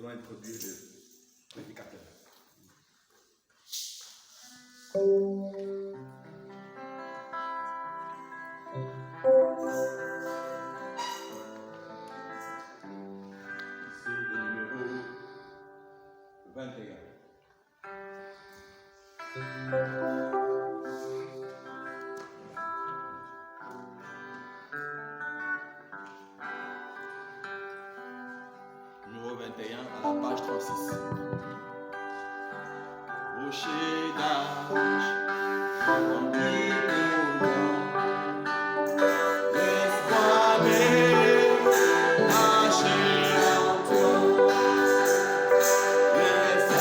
allons introduire le prédicateur. C'est le numéro 21. Numéro 21 à la page 36. Rocher d'âge, rendu au loin, laisse-moi marcher en toi, laisse-nous avec le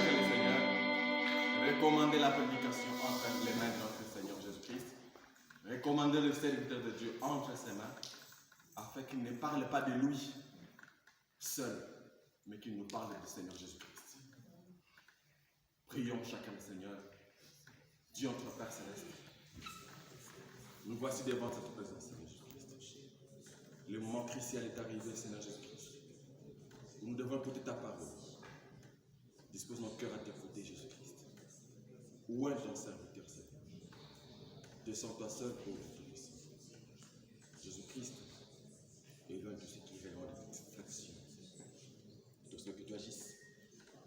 chant, recommander la prédication entre les mains de notre Seigneur Jésus-Christ, recommander le serviteur de Dieu entre ses mains, afin qu'il ne parle pas de lui seul, mais qu'il nous parle du Seigneur Jésus-Christ. Prions chacun le Seigneur, Dieu notre Père Céleste. Nous voici devant cette présence, Seigneur Jésus-Christ. Le moment crucial est arrivé, Seigneur Jésus-Christ. Nous devons écouter ta parole. Dispose notre cœur à t'écouter, Jésus-Christ. Où est ton serviteur, Seigneur? Descends-toi seul pour l'autorité. Jésus-Christ est l'un de ceux qui répondent à la distraction. De ce que tu agisses,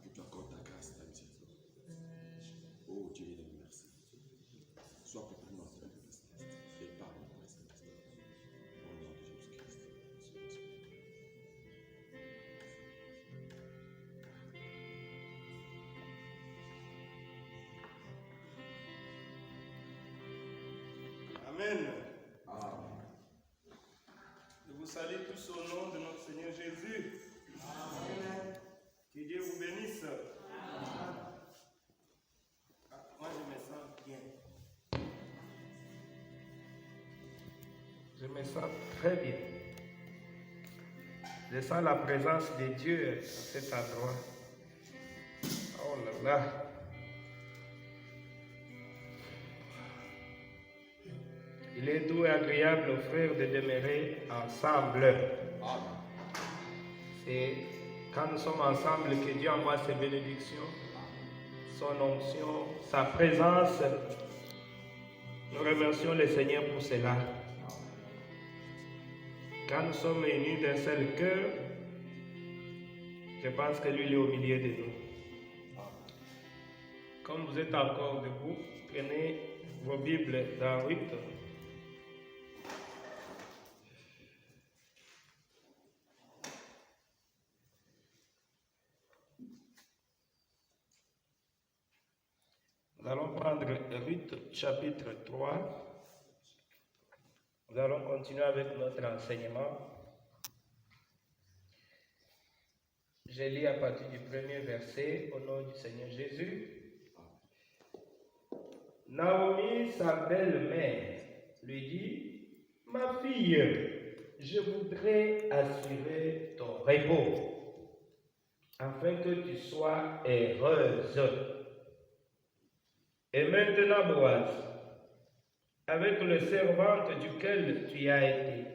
que tu accordes ta grâce, ta miséricorde. Oh Dieu, il est merci. Sois pour nous notre Père et parle-nous pour cet instant. Au nom de Jésus-Christ. Amen. Je vous salue tous au nom de notre Seigneur Jésus. Amen. Que Dieu vous bénisse. Amen. Moi, je me sens bien. Je me sens très bien. Je sens la présence de Dieu à cet endroit. Oh là là. Il est doux et agréable aux frères de demeurer ensemble. C'est quand nous sommes ensemble que Dieu envoie ses bénédictions, son onction, sa présence. Nous remercions le Seigneur pour cela. Quand nous sommes unis d'un seul cœur, je pense que lui il est au milieu de nous. Comme vous êtes encore debout, prenez vos Bibles dans Ruth. Nous allons prendre Ruth chapitre 3. Nous allons continuer avec notre enseignement. Je lis à partir du premier verset au nom du Seigneur Jésus. Naomi, sa belle-mère, lui dit, « Ma fille, je voudrais assurer ton repos, afin que tu sois heureuse. Et maintenant, Boaz, avec le servante duquel tu as été,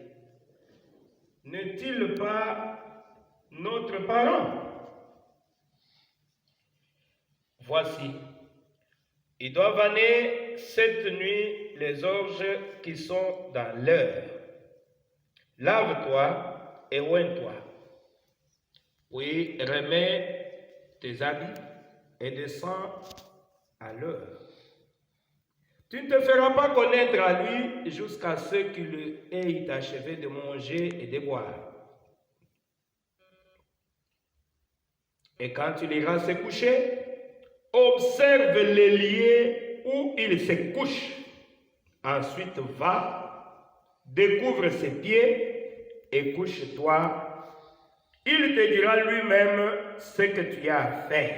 n'est-il pas notre parent? Voici, ils doivent amener cette nuit les orges qui sont dans l'heure. Lave-toi et oins-toi. Puis remets tes habits et descends à l'heure. Tu ne te feras pas connaître à lui jusqu'à ce qu'il ait achevé de manger et de boire. Et quand tu iras se coucher, observe les lieux où il se couche. Ensuite, va, découvre ses pieds et couche-toi. Il te dira lui-même ce que tu as à faire.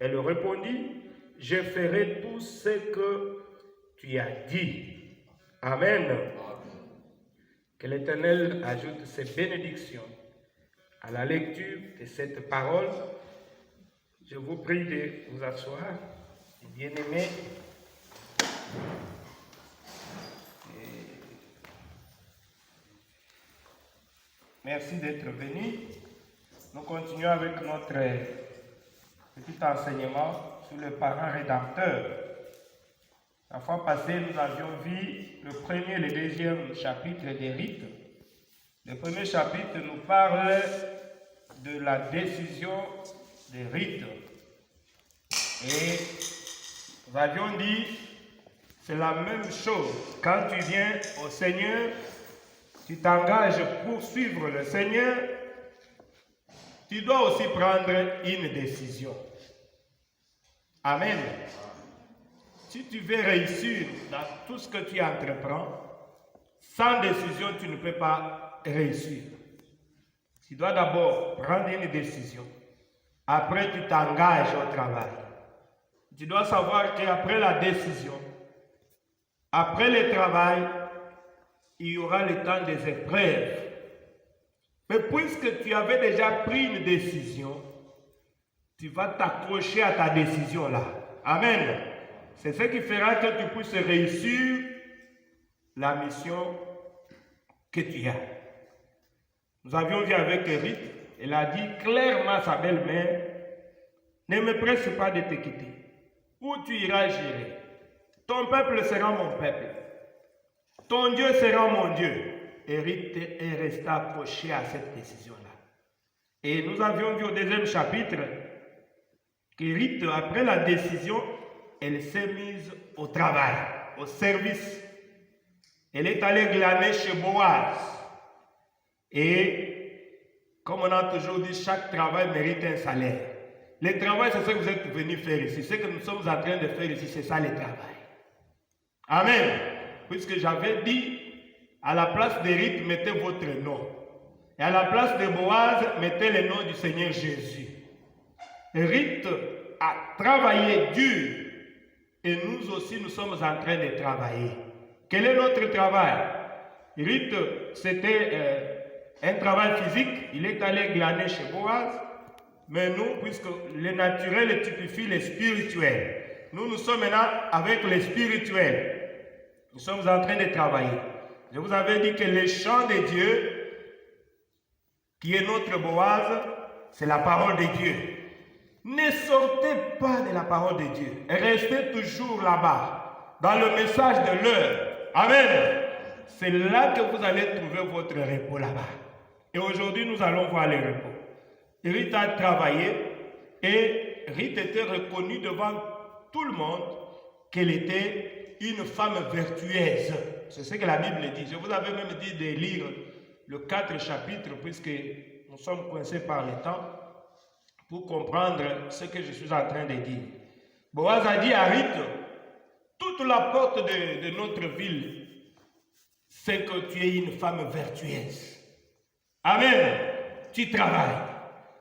Elle répondit, je ferai tout ce que tu as dit. Amen. Que l'Éternel ajoute ses bénédictions à la lecture de cette parole. Je vous prie de vous asseoir, bien-aimés. Merci d'être venus. Nous continuons avec notre petit enseignement sur le parent rédempteur. La fois passée, nous avions vu le premier et le deuxième chapitre des rites. Le premier chapitre nous parle de la décision des rites. Et nous avions dit, c'est la même chose. Quand tu viens au Seigneur, tu t'engages pour suivre le Seigneur, tu dois aussi prendre une décision. Amen. Si tu veux réussir dans tout ce que tu entreprends, sans décision, tu ne peux pas réussir. Tu dois d'abord prendre une décision. Après, tu t'engages au travail. Tu dois savoir qu'après la décision, après le travail, il y aura le temps des épreuves. Mais puisque tu avais déjà pris une décision, tu vas t'accrocher à ta décision là. Amen. C'est ce qui fera que tu puisses réussir la mission que tu as. Nous avions vu avec Eric, elle a dit clairement à sa belle-mère, ne me presse pas de te quitter. Où tu iras, j'irai. Ton peuple sera mon peuple. Ton Dieu sera mon Dieu. Eric est resté accroché à cette décision-là. Et nous avions vu au deuxième chapitre qu'Eric, après la décision, elle s'est mise au travail, au service. Elle est allée glaner chez Boaz. Et comme on a toujours dit, chaque travail mérite un salaire. Le travail, c'est ce que vous êtes venus faire ici. Ce que nous sommes en train de faire ici, c'est ça le travail. Amen. Puisque j'avais dit, à la place d'Eric, mettez votre nom. Et à la place de Boaz, mettez le nom du Seigneur Jésus. Eric a travaillé dur. Et nous aussi, nous sommes en train de travailler. Quel est notre travail? Eric, c'était un travail physique. Il est allé glaner chez Boaz. Mais nous, puisque le naturel typifie le spirituel, nous sommes maintenant avec le spirituel. Nous sommes en train de travailler. Je vous avais dit que le chant de Dieu, qui est notre Boaz, c'est la parole de Dieu. Ne sortez pas de la parole de Dieu. Restez toujours là-bas, dans le message de l'heure. Amen. c'est là que vous allez trouver votre repos là-bas. Et aujourd'hui, nous allons voir le repos. Ruth a travaillé et Ruth était reconnue devant tout le monde qu'elle était une femme vertueuse. C'est ce que la Bible dit. Je vous avais même dit de lire le 4 chapitre, puisque nous sommes coincés par le temps, pour comprendre ce que je suis en train de dire. Boaz a dit à Ruth, toute la porte de notre ville, c'est que tu es une femme vertueuse. Amen. Tu travailles.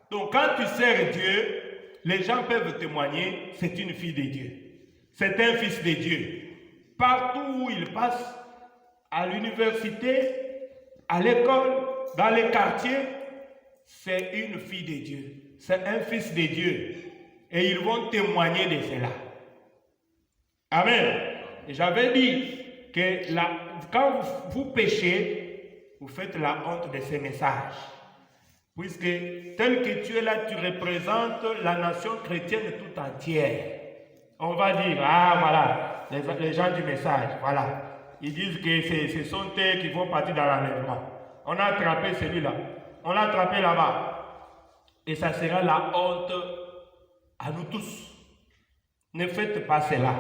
Donc quand tu sers Dieu, les gens peuvent témoigner, c'est une fille de Dieu. C'est un fils de Dieu. Partout où il passe, à l'université, à l'école, dans les quartiers, c'est une fille de Dieu. C'est un fils de Dieu. Et ils vont témoigner de cela. Amen. Et j'avais dit que quand vous péchez, vous faites la honte de ces messages. Puisque tel que tu es là, tu représentes la nation chrétienne tout entière. On va dire, ah voilà, les gens du message, voilà. Ils disent que ce sont eux qui vont partir dans l'enlèvement. On a attrapé celui-là, on l'a attrapé là-bas. Et ça sera la honte à nous tous. Ne faites pas cela.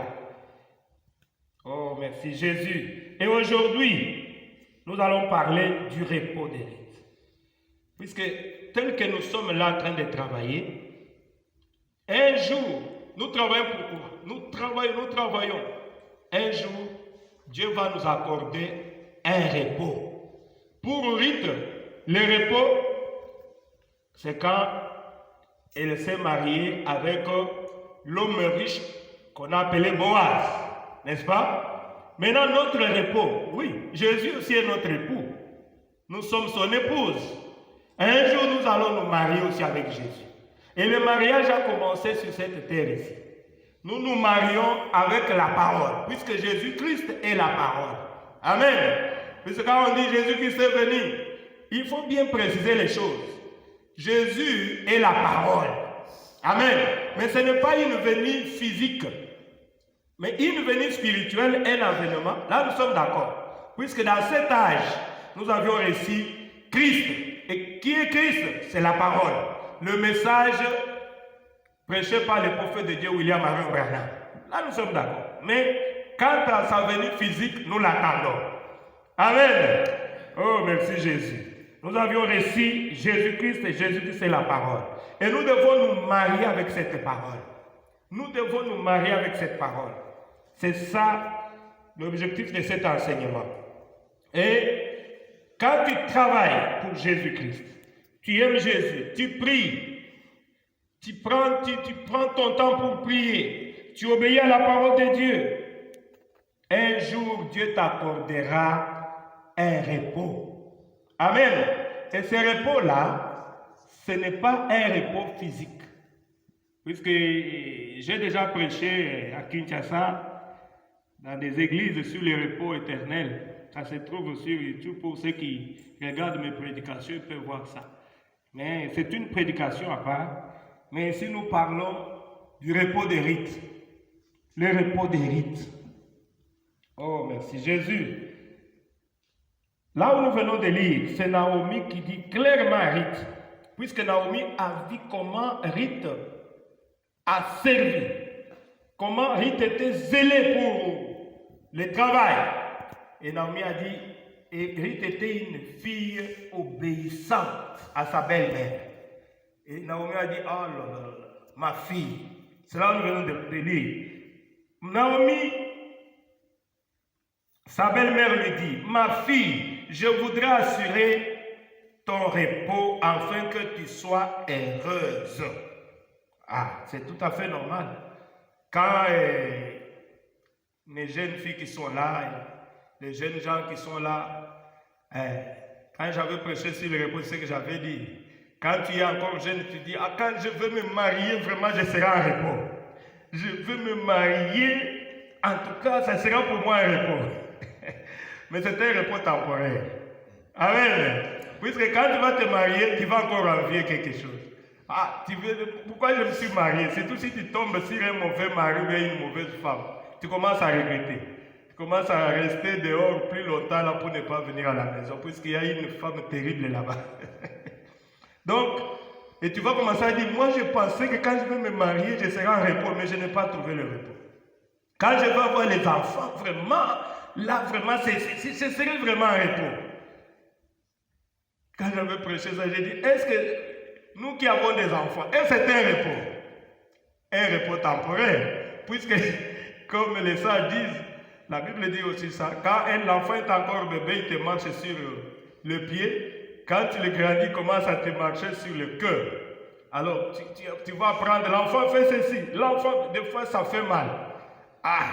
Oh, merci Jésus. Et aujourd'hui, nous allons parler du repos des rites. Puisque tel que nous sommes là en train de travailler, un jour, nous travaillons pourquoi? Nous travaillons. Un jour, Dieu va nous accorder un repos. Pour Ruth, le repos, c'est quand elle s'est mariée avec l'homme riche qu'on a appelé Boaz, n'est-ce pas? Maintenant, notre repos, oui, Jésus aussi est notre époux. Nous sommes son épouse. Un jour, nous allons nous marier aussi avec Jésus. Et le mariage a commencé sur cette terre ici. Nous nous marions avec la parole, puisque Jésus-Christ est la parole. Amen. Puisque quand on dit Jésus-Christ est venu, il faut bien préciser les choses. Jésus est la parole. Amen. Mais ce n'est pas une venue physique, mais une venue spirituelle, un avènement. Là, nous sommes d'accord. Puisque dans cet âge, nous avions reçu Christ. Et qui est Christ? C'est la parole. Le message prêché par le prophète de Dieu William Marion Branham. Là, nous sommes d'accord. Mais quant à sa venue physique, nous l'attendons. Amen. Oh, merci Jésus. Nous avions reçu Jésus-Christ et Jésus-Christ c'est la parole. Et nous devons nous marier avec cette parole. Nous devons nous marier avec cette parole. C'est ça l'objectif de cet enseignement. Et quand tu travailles pour Jésus-Christ, tu aimes Jésus, tu pries, tu prends ton temps pour prier, tu obéis à la parole de Dieu, un jour Dieu t'accordera un repos. Amen. Et ce repos-là, ce n'est pas un repos physique. Puisque j'ai déjà prêché à Kinshasa, dans des églises sur le repos éternel. Ça se trouve sur YouTube pour ceux qui regardent mes prédications, ils peuvent voir ça. Mais c'est une prédication à part. Mais ici nous parlons du repos des rites. Le repos des rites. Oh, merci Jésus. Là où nous venons de lire, c'est Naomi qui dit clairement à Ruth, puisque Naomi a vu comment Ruth a servi, comment Ruth était zélée pour le travail. Et Naomi a dit, et Ruth était une fille obéissante à sa belle-mère. Et Naomi a dit, oh là là, ma fille, c'est là où nous venons de lire. Naomi, sa belle-mère lui dit, ma fille, je voudrais assurer ton repos afin que tu sois heureuse. Ah, c'est tout à fait normal. Quand les jeunes filles qui sont là, les jeunes gens qui sont là, quand j'avais prêché sur le repos, c'est ce que j'avais dit. Quand tu es encore jeune, tu dis, ah, quand je veux me marier, vraiment, je serai en repos. Je veux me marier, en tout cas, ça sera pour moi un repos. Mais c'est un repos temporaire. Amen. Puisque quand tu vas te marier, tu vas encore envier quelque chose. Ah, pourquoi je me suis marié? Surtout si tu tombes sur un mauvais mari ou une mauvaise femme. Tu commences à regretter. commence à rester dehors plus longtemps là pour ne pas venir à la maison, puisqu'il y a une femme terrible là-bas. Donc, et tu vas commencer à dire, moi je pensais que quand je vais me marier, je serai en repos, mais je n'ai pas trouvé le repos. Quand je vais avoir les enfants, vraiment, là vraiment, ce serait vraiment un repos. Quand j'avais prêché ça, j'ai dit, est-ce que nous qui avons des enfants, est-ce que c'est un repos? Un repos temporaire. Puisque, comme les sages disent, la Bible dit aussi ça, quand un enfant est encore bébé, il te marche sur le pied. Quand tu le grandis, il commence à te marcher sur le cœur. Alors, tu vas apprendre, l'enfant fait ceci. L'enfant, des fois, ça fait mal. Ah,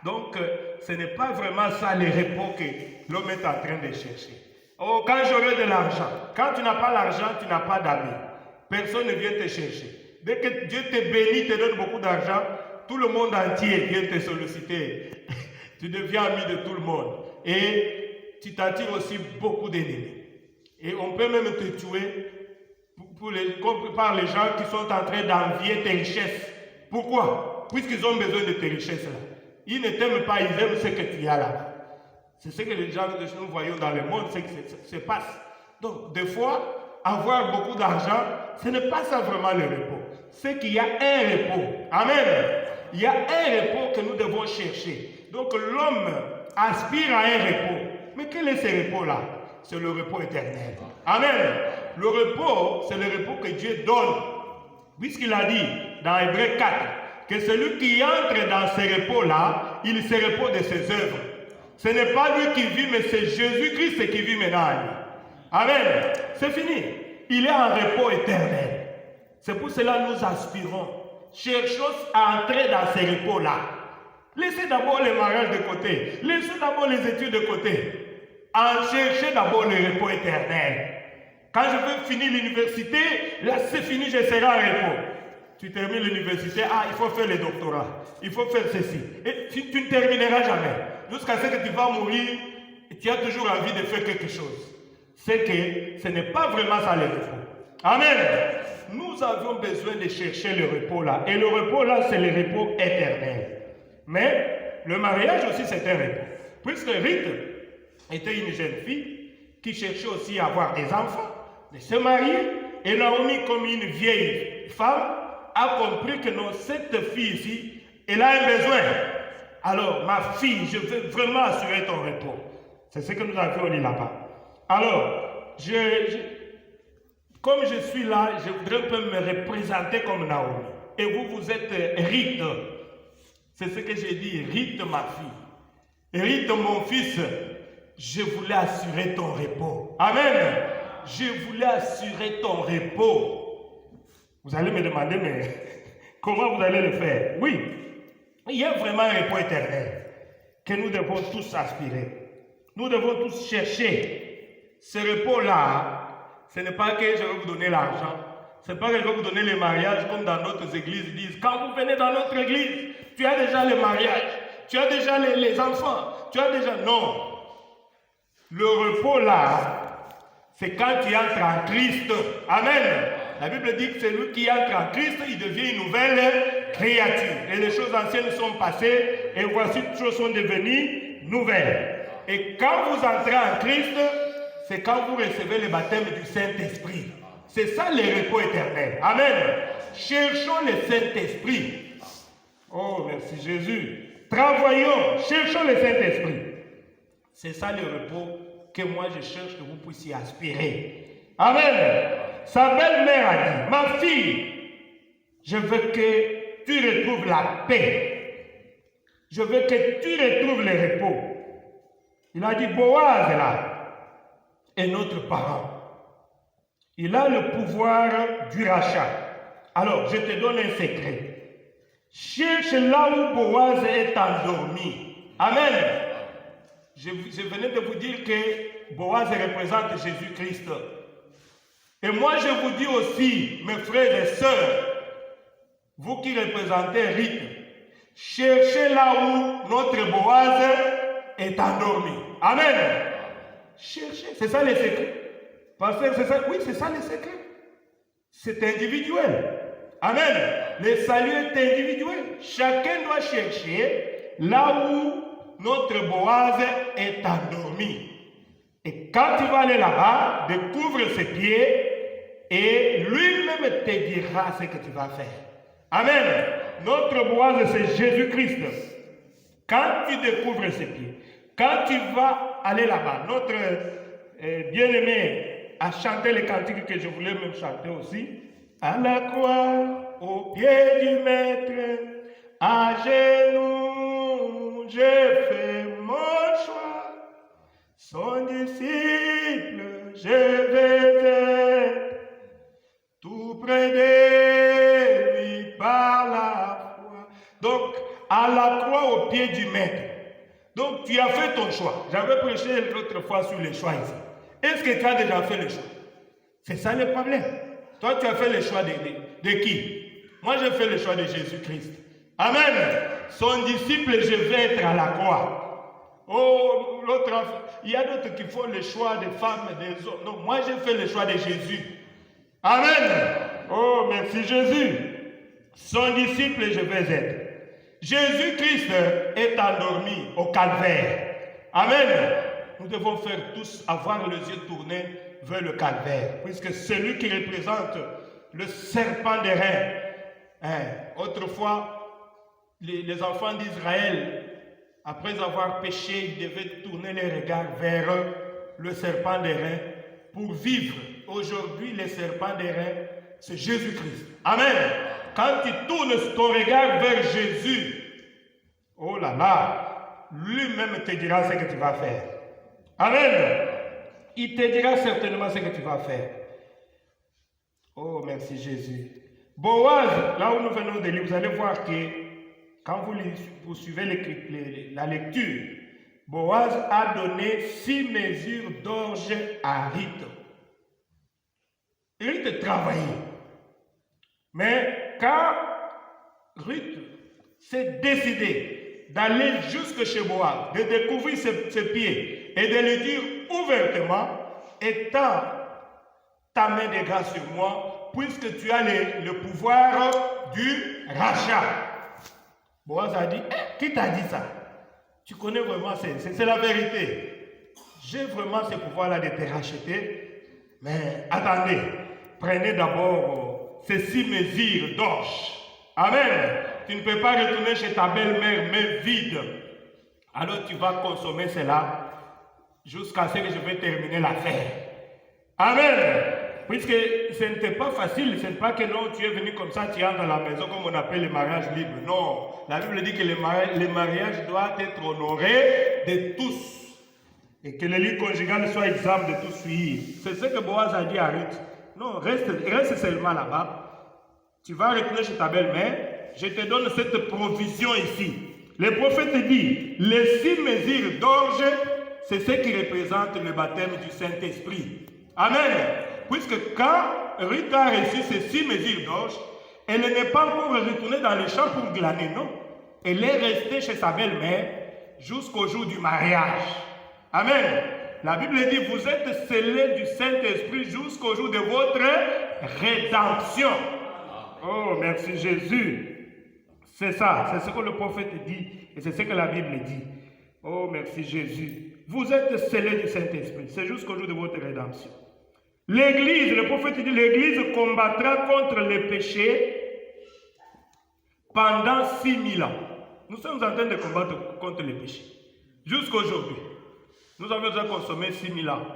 donc, ce n'est pas vraiment ça le repos que l'homme est en train de chercher. Oh, quand j'aurai de l'argent. Quand tu n'as pas l'argent, tu n'as pas d'amis. Personne ne vient te chercher. Dès que Dieu te bénit, te donne beaucoup d'argent, tout le monde entier vient te solliciter. Tu deviens ami de tout le monde. Et tu t'attires aussi beaucoup d'ennemis. Et on peut même te tuer par les gens qui sont en train d'envier tes richesses. Pourquoi? Puisqu'ils ont besoin de tes richesses là. Ils ne t'aiment pas, ils aiment ce que tu as là. C'est ce que les gens que nous voyons dans le monde, c'est que ça se passe. Donc, des fois, avoir beaucoup d'argent, ce n'est pas ça vraiment le repos. C'est qu'il y a un repos. Amen. Il y a un repos que nous devons chercher. Donc, l'homme aspire à un repos. Mais quel est ce repos-là? C'est le repos éternel. Amen. Le repos, c'est le repos que Dieu donne. Puisqu'il a dit dans Hébreux 4 que celui qui entre dans ce repos-là, il se repose de ses œuvres. Ce n'est pas lui qui vit, mais c'est Jésus-Christ qui vit maintenant. Amen. C'est fini. Il est en repos éternel. C'est pour cela que nous aspirons. Cherchons à entrer dans ce repos-là. Laissez d'abord les mariages de côté. Laissez d'abord les études de côté. En cherchez d'abord le repos éternel. Quand je veux finir l'université, là c'est fini, je serai en repos. Tu termines l'université, il faut faire le doctorat. Il faut faire ceci. Et tu ne termineras jamais. Jusqu'à ce que tu vas mourir, tu as toujours envie de faire quelque chose. C'est que ce n'est pas vraiment ça le repos. Amen. Nous avons besoin de chercher le repos là. Et le repos là, c'est le repos éternel. Mais le mariage aussi, c'est un repos. Puisque Ruth était une jeune fille qui cherchait aussi à avoir des enfants, de se marier. Et Naomi, comme une vieille femme, a compris que non, cette fille ici, elle a un besoin. Alors, ma fille, je veux vraiment assurer ton repos. C'est ce que nous avons dit là-bas. Alors, comme je suis là, je voudrais un peu me représenter comme Naomi. Et vous, vous êtes Ruth. C'est ce que j'ai dit, Ruth, ma fille. Ruth, mon fils, je voulais assurer ton repos. Amen. Je voulais assurer ton repos. Vous allez me demander, mais comment vous allez le faire? Oui, il y a vraiment un repos éternel que nous devons tous aspirer. Nous devons tous chercher. Ce repos-là, ce n'est pas que je vais vous donner l'argent. Ce n'est pas que je vais vous donner les mariages comme dans d'autres églises. Ils disent, quand vous venez dans notre église, tu as déjà les mariages, tu as déjà les enfants, tu as déjà... Non. Le repos-là, c'est quand tu entres en Christ. Amen. La Bible dit que celui qui entre en Christ, il devient une nouvelle créature. Et les choses anciennes sont passées, et voici toutes choses sont devenues nouvelles. Et quand vous entrez en Christ, c'est quand vous recevez le baptême du Saint-Esprit. C'est ça le repos éternel. Amen. Cherchons le Saint-Esprit. Oh, merci Jésus. Travaillons, cherchons le Saint-Esprit. C'est ça le repos que moi je cherche que vous puissiez aspirer. Amen. Sa belle-mère a dit, ma fille, je veux que tu retrouves la paix. Je veux que tu retrouves le repos. Il a dit, Boaz là est notre parent. Il a le pouvoir du rachat. Alors, je te donne un secret. Cherche là où Boaz est endormi. Amen. Je venais de vous dire que Boaz représente Jésus-Christ. Et moi, je vous dis aussi, mes frères et sœurs, vous qui représentez Ruth, cherchez là où notre Boaz est endormi. Amen. Cherchez, c'est ça le secret. Parce que c'est ça, oui, c'est ça le secret. C'est individuel. Amen. Le salut est individuel. Chacun doit chercher là où notre Boaz est endormi. Et quand tu vas aller là-bas, découvre ses pieds et lui-même te dira ce que tu vas faire. Amen. Notre Boaz, c'est Jésus-Christ. Quand tu découvres ses pieds, quand tu vas aller là-bas, notre bien-aimé a chanté le cantique que je voulais même chanter aussi. À la croix, au pied du maître, à genoux, j'ai fait mon choix. Son disciple, je vais être tout près de lui par la foi. Donc, à la croix, au pied du maître. Donc, tu as fait ton choix. J'avais prêché l'autre fois sur les choix ici. Est-ce que tu as déjà fait le choix? C'est ça le problème. Toi, tu as fait le choix de qui? Moi, j'ai fait le choix de Jésus-Christ. Amen. Son disciple, je vais être à la croix. Oh, l'autre, il y a d'autres qui font le choix des femmes et des hommes. Non, moi, j'ai fait le choix de Jésus. Amen. Oh, merci Jésus. Son disciple, je vais être. Jésus-Christ est endormi au calvaire. Amen. Nous devons faire tous avoir les yeux tournés vers le calvaire, puisque celui qui représente le serpent des reins. Autrefois, les enfants d'Israël, après avoir péché, ils devaient tourner les regards vers le serpent des reins pour vivre. Aujourd'hui, le serpent des reins, c'est Jésus-Christ. Amen. Quand tu tournes ton regard vers Jésus, oh là là, lui-même te dira ce que tu vas faire. Amen. Il te dira certainement ce que tu vas faire. Oh, merci Jésus. Boaz, là où nous venons de lire, vous allez voir que quand vous suivez la lecture, Boaz a donné 6 mesures d'orge à Ruth. Ruth travaillait. Mais quand Ruth s'est décidée d'aller jusque chez Boaz, de découvrir ses pieds et de lui dire ouvertement, étends ta main de grâce sur moi, puisque tu as le pouvoir du rachat. Boaz a dit, qui t'a dit ça? Tu connais vraiment, c'est la vérité. J'ai vraiment ce pouvoir-là de te racheter, mais attendez, prenez d'abord ces 6 mesures d'orge. Amen. Tu ne peux pas retourner chez ta belle-mère main vide. Alors tu vas consommer cela jusqu'à ce que je vais terminer l'affaire. Amen. Puisque ce n'était pas facile, ce n'est pas que non, tu es venu comme ça, tu entres dans la maison comme on appelle le mariage libre. Non, la Bible dit que le mariage doit être honoré de tous. Et que le lit conjugal soit exempt de tout suivi. C'est ce que Boaz a dit à Ruth. Non, reste seulement là-bas. Tu vas retourner chez ta belle-mère. Je te donne cette provision ici. Le prophète dit, les 6 mesures d'orge, c'est ce qui représente le baptême du Saint-Esprit. Amen. Puisque quand Ruth a reçu ces 6 mesures d'orge, elle n'est pas encore retournée dans les champs pour glaner, non. Elle est restée chez sa belle-mère jusqu'au jour du mariage. Amen. La Bible dit, vous êtes scellés du Saint-Esprit jusqu'au jour de votre rédemption. Oh, merci Jésus. C'est ça, c'est ce que le prophète dit et c'est ce que la Bible dit. Oh, merci Jésus. Vous êtes scellés du Saint-Esprit, c'est jusqu'au jour de votre rédemption. L'Église, le prophète dit, l'Église combattra contre les péchés pendant 6000 ans. Nous sommes en train de combattre contre les péchés. Jusqu'aujourd'hui. Nous avons déjà consommé 6000 ans.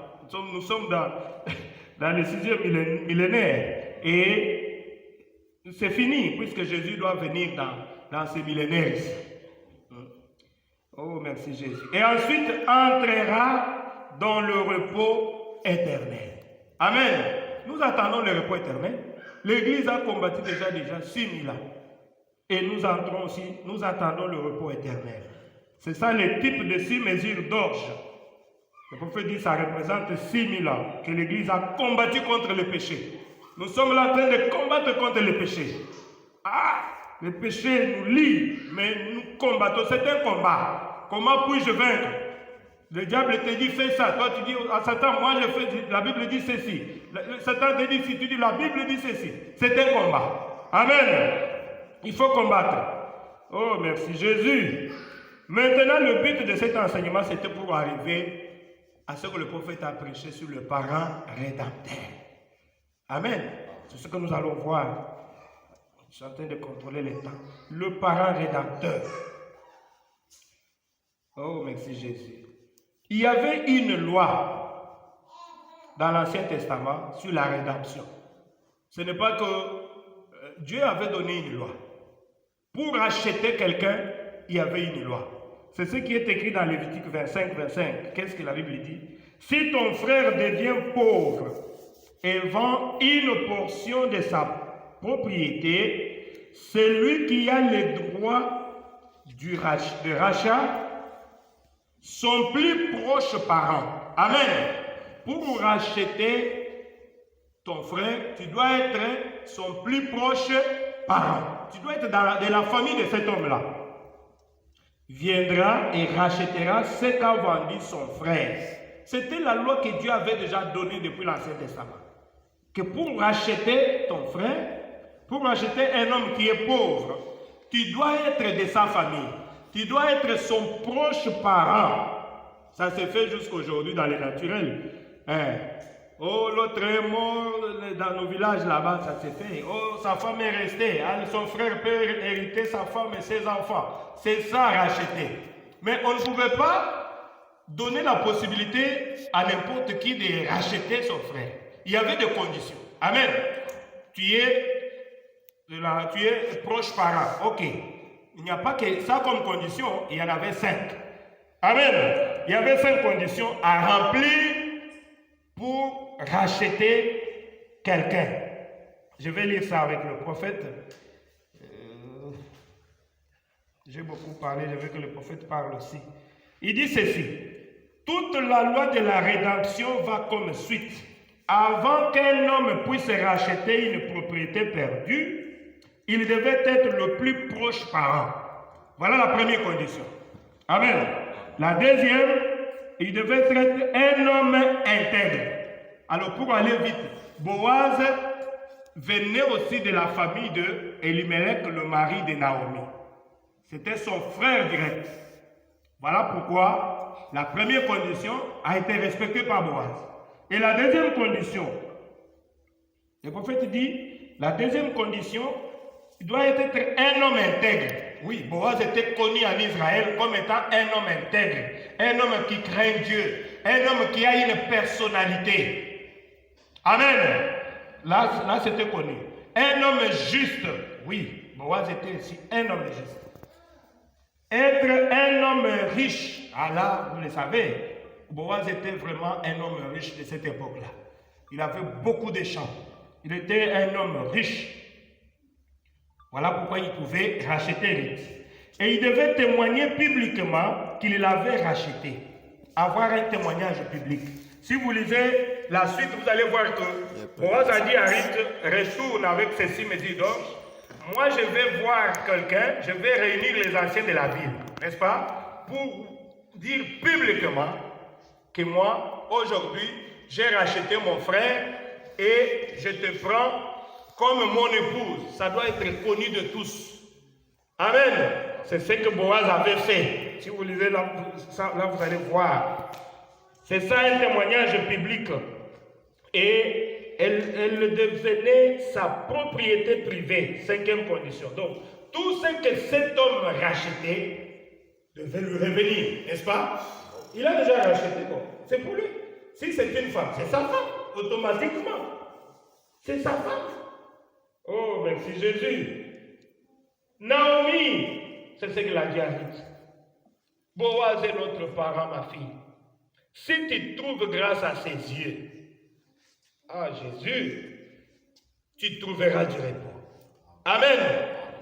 Nous sommes dans le 6e millénaire. Et c'est fini, puisque Jésus doit venir dans ce millénaire ici. Oh, merci Jésus. Et ensuite, entrera dans le repos éternel. Amen. Nous attendons le repos éternel. L'Église a combattu déjà 6000 ans. Et nous entrons aussi, nous attendons le repos éternel. C'est ça le type de 6 mesures d'orge. Le prophète dit que ça représente 6000 ans que l'Église a combattu contre le péché. Nous sommes là en train de combattre contre le péché. Le péché nous lie, mais nous combattons. C'est un combat. Comment puis-je vaincre? Le diable te dit fais ça. Toi tu dis à Satan, moi je fais, la Bible dit ceci. Satan te dit si tu dis la Bible dit ceci. C'est un combat. Amen. Il faut combattre. Oh merci Jésus. Maintenant, le but de cet enseignement, c'était pour arriver à ce que le prophète a prêché sur le parent rédempteur. Amen. C'est ce que nous allons voir. Je suis en train de contrôler les temps. Le parent rédempteur. Oh, merci Jésus. Il y avait une loi dans l'Ancien Testament sur la rédemption. Ce n'est pas que Dieu avait donné une loi. Pour racheter quelqu'un, il y avait une loi. C'est ce qui est écrit dans Lévitique 25, 25. Qu'est-ce que la Bible dit? Si ton frère devient pauvre et vend une portion de sa propriété, celui qui a le droit de rachat, son plus proche parent. Amen. Pour racheter ton frère, tu dois être son plus proche parent. Tu dois être de la famille de cet homme-là. Viendra et rachètera ce qu'a vendu son frère. C'était la loi que Dieu avait déjà donnée depuis l'Ancien Testament. Que pour racheter ton frère, pour racheter un homme qui est pauvre, tu dois être de sa famille. Tu dois être son proche parent. Ça se fait jusqu'aujourd'hui dans les naturels. Oh, l'autre est mort dans nos villages là-bas, ça se fait. Oh, sa femme est restée. Son frère peut hériter sa femme et ses enfants. C'est ça, racheter. Mais on ne pouvait pas donner la possibilité à n'importe qui de racheter son frère. Il y avait des conditions. Amen. Tu es proche parent. Ok. Il n'y a pas que ça comme condition, il y en avait 5. Amen. Il y avait 5 conditions à remplir pour racheter quelqu'un. Je vais lire ça avec le prophète. J'ai beaucoup parlé, je veux que le prophète parle aussi. Il dit ceci. Toute la loi de la rédemption va comme suite. Avant qu'un homme puisse racheter une propriété perdue, il devait être le plus proche parent. Voilà la première condition. Amen. La deuxième, il devait être un homme intègre. Alors pour aller vite, Boaz venait aussi de la famille de Elimelech, le mari de Naomi. C'était son frère direct. Voilà pourquoi la première condition a été respectée par Boaz. Et la deuxième condition, le prophète dit, la deuxième condition, il doit être un homme intègre. Oui, Boaz était connu en Israël comme étant un homme intègre, un homme qui craint Dieu, un homme qui a une personnalité. Amen. Là c'était connu. Un homme juste. Oui, Boaz était aussi un homme juste. Être un homme riche. Ah là, vous le savez, Boaz était vraiment un homme riche de cette époque-là. Il avait beaucoup de champs. Il était un homme riche. Voilà pourquoi il pouvait racheter Ruth. Et il devait témoigner publiquement qu'il l'avait racheté. Avoir un témoignage public. Si vous lisez la suite, vous allez voir que Boaz a dit à Ruth, retourne avec ceci, me dit donc, moi je vais voir quelqu'un, je vais réunir les anciens de la ville, n'est-ce pas, pour dire publiquement que moi, aujourd'hui, j'ai racheté mon frère et je te prends comme mon épouse. Ça doit être connu de tous. Amen. C'est ce que Boaz avait fait. Si vous lisez là, vous allez voir. C'est ça un témoignage public. Et elle devenait sa propriété privée. 5e condition. Donc, tout ce que cet homme rachetait devait lui revenir, n'est-ce pas? Il a déjà racheté. Bon, c'est pour lui. Si c'est une femme, c'est sa femme, automatiquement. C'est sa femme. Oh, merci Jésus. Naomi, c'est ce qu'il a dit à Ruth. Boaz est notre parent, ma fille. Si tu trouves grâce à ses yeux, ah Jésus, tu trouveras du repos. Amen.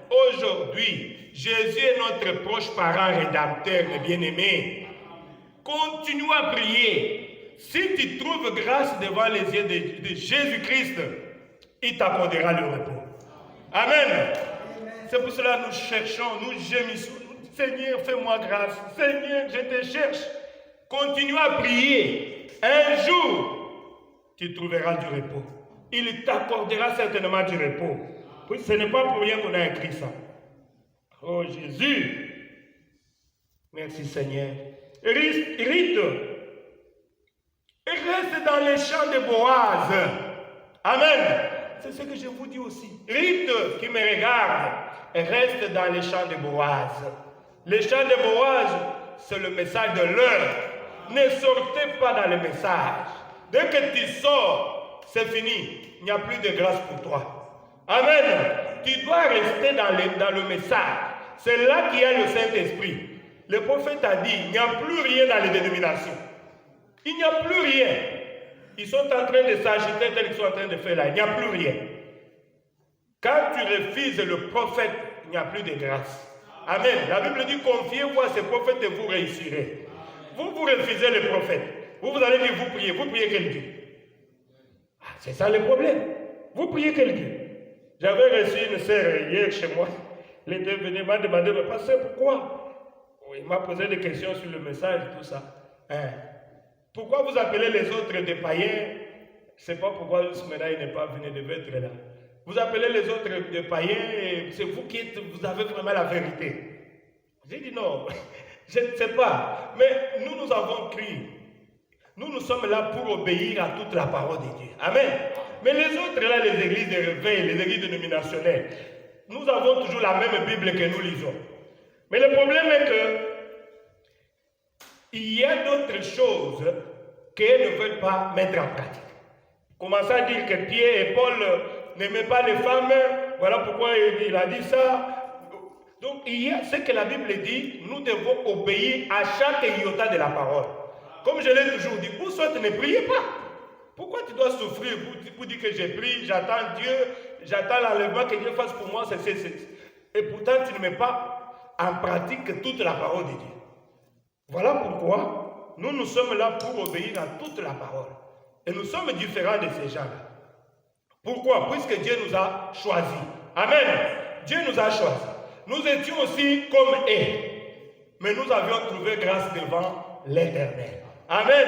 Aujourd'hui, Jésus est notre proche parent rédempteur, mes bien-aimés. Continue à prier. Si tu trouves grâce devant les yeux de Jésus-Christ, il t'accordera le repos. Amen. C'est pour cela que nous cherchons, nous gémissons. Seigneur, fais-moi grâce. Seigneur, je te cherche. Continue à prier. Un jour, tu trouveras du repos. Il t'accordera certainement du repos. Ce n'est pas pour rien qu'on a écrit ça. Oh Jésus. Merci Seigneur. Rite. Reste dans les champs de Boaz. Amen. C'est ce que je vous dis aussi. Rite qui me regarde. Reste dans les champs de Boaz. Les champs de Boaz, c'est le message de l'heure. Ne sortez pas dans le message. Dès que tu sors, c'est fini. Il n'y a plus de grâce pour toi. Amen. Tu dois rester dans le message. C'est là qu'il y a le Saint-Esprit. Le prophète a dit, il n'y a plus rien dans les dénominations. Il n'y a plus rien. Ils sont en train de s'agiter tel qu'ils sont en train de faire là. Il n'y a plus rien. Quand tu refuses le prophète, il n'y a plus de grâce. Amen. La Bible dit, confiez-vous à ce prophète et vous réussirez. Vous refusez le prophète. Vous allez dire, vous priez quel Dieu? C'est ça le problème. Vous priez quel Dieu? J'avais reçu une sœur hier chez moi. Elle était venue, m'a demandé, mais pasteur, pourquoi? Il m'a posé des questions sur le message, tout ça. Pourquoi vous appelez les autres des païens? Je ne sais pas pourquoi maintenant il n'est pas venu, de être là. Vous appelez les autres des païens et c'est vous qui vous avez vraiment la vérité. J'ai dit non, je ne sais pas. Mais nous avons crié. Nous sommes là pour obéir à toute la parole de Dieu. Amen. Mais les autres là, les églises de réveil, les églises dénominationnelles, nous avons toujours la même Bible que nous lisons. Mais le problème est que il y a d'autres choses qu'elles ne veulent pas mettre en pratique. Commencer à dire que Pierre et Paul n'aimaient pas les femmes, voilà pourquoi il a dit ça. Donc il y a ce que la Bible dit, nous devons obéir à chaque iota de la parole. Comme je l'ai toujours dit, vous soit ne priez pas. Pourquoi tu dois souffrir pour dire que j'ai prié, j'attends Dieu, j'attends l'enlèvement que Dieu fasse pour moi, et pourtant tu ne mets pas en pratique toute la parole de Dieu. Voilà pourquoi nous sommes là pour obéir à toute la parole. Et nous sommes différents de ces gens-là. Pourquoi? Puisque Dieu nous a choisis. Amen. Dieu nous a choisis. Nous étions aussi comme eux. Mais nous avions trouvé grâce devant l'Éternel. Amen.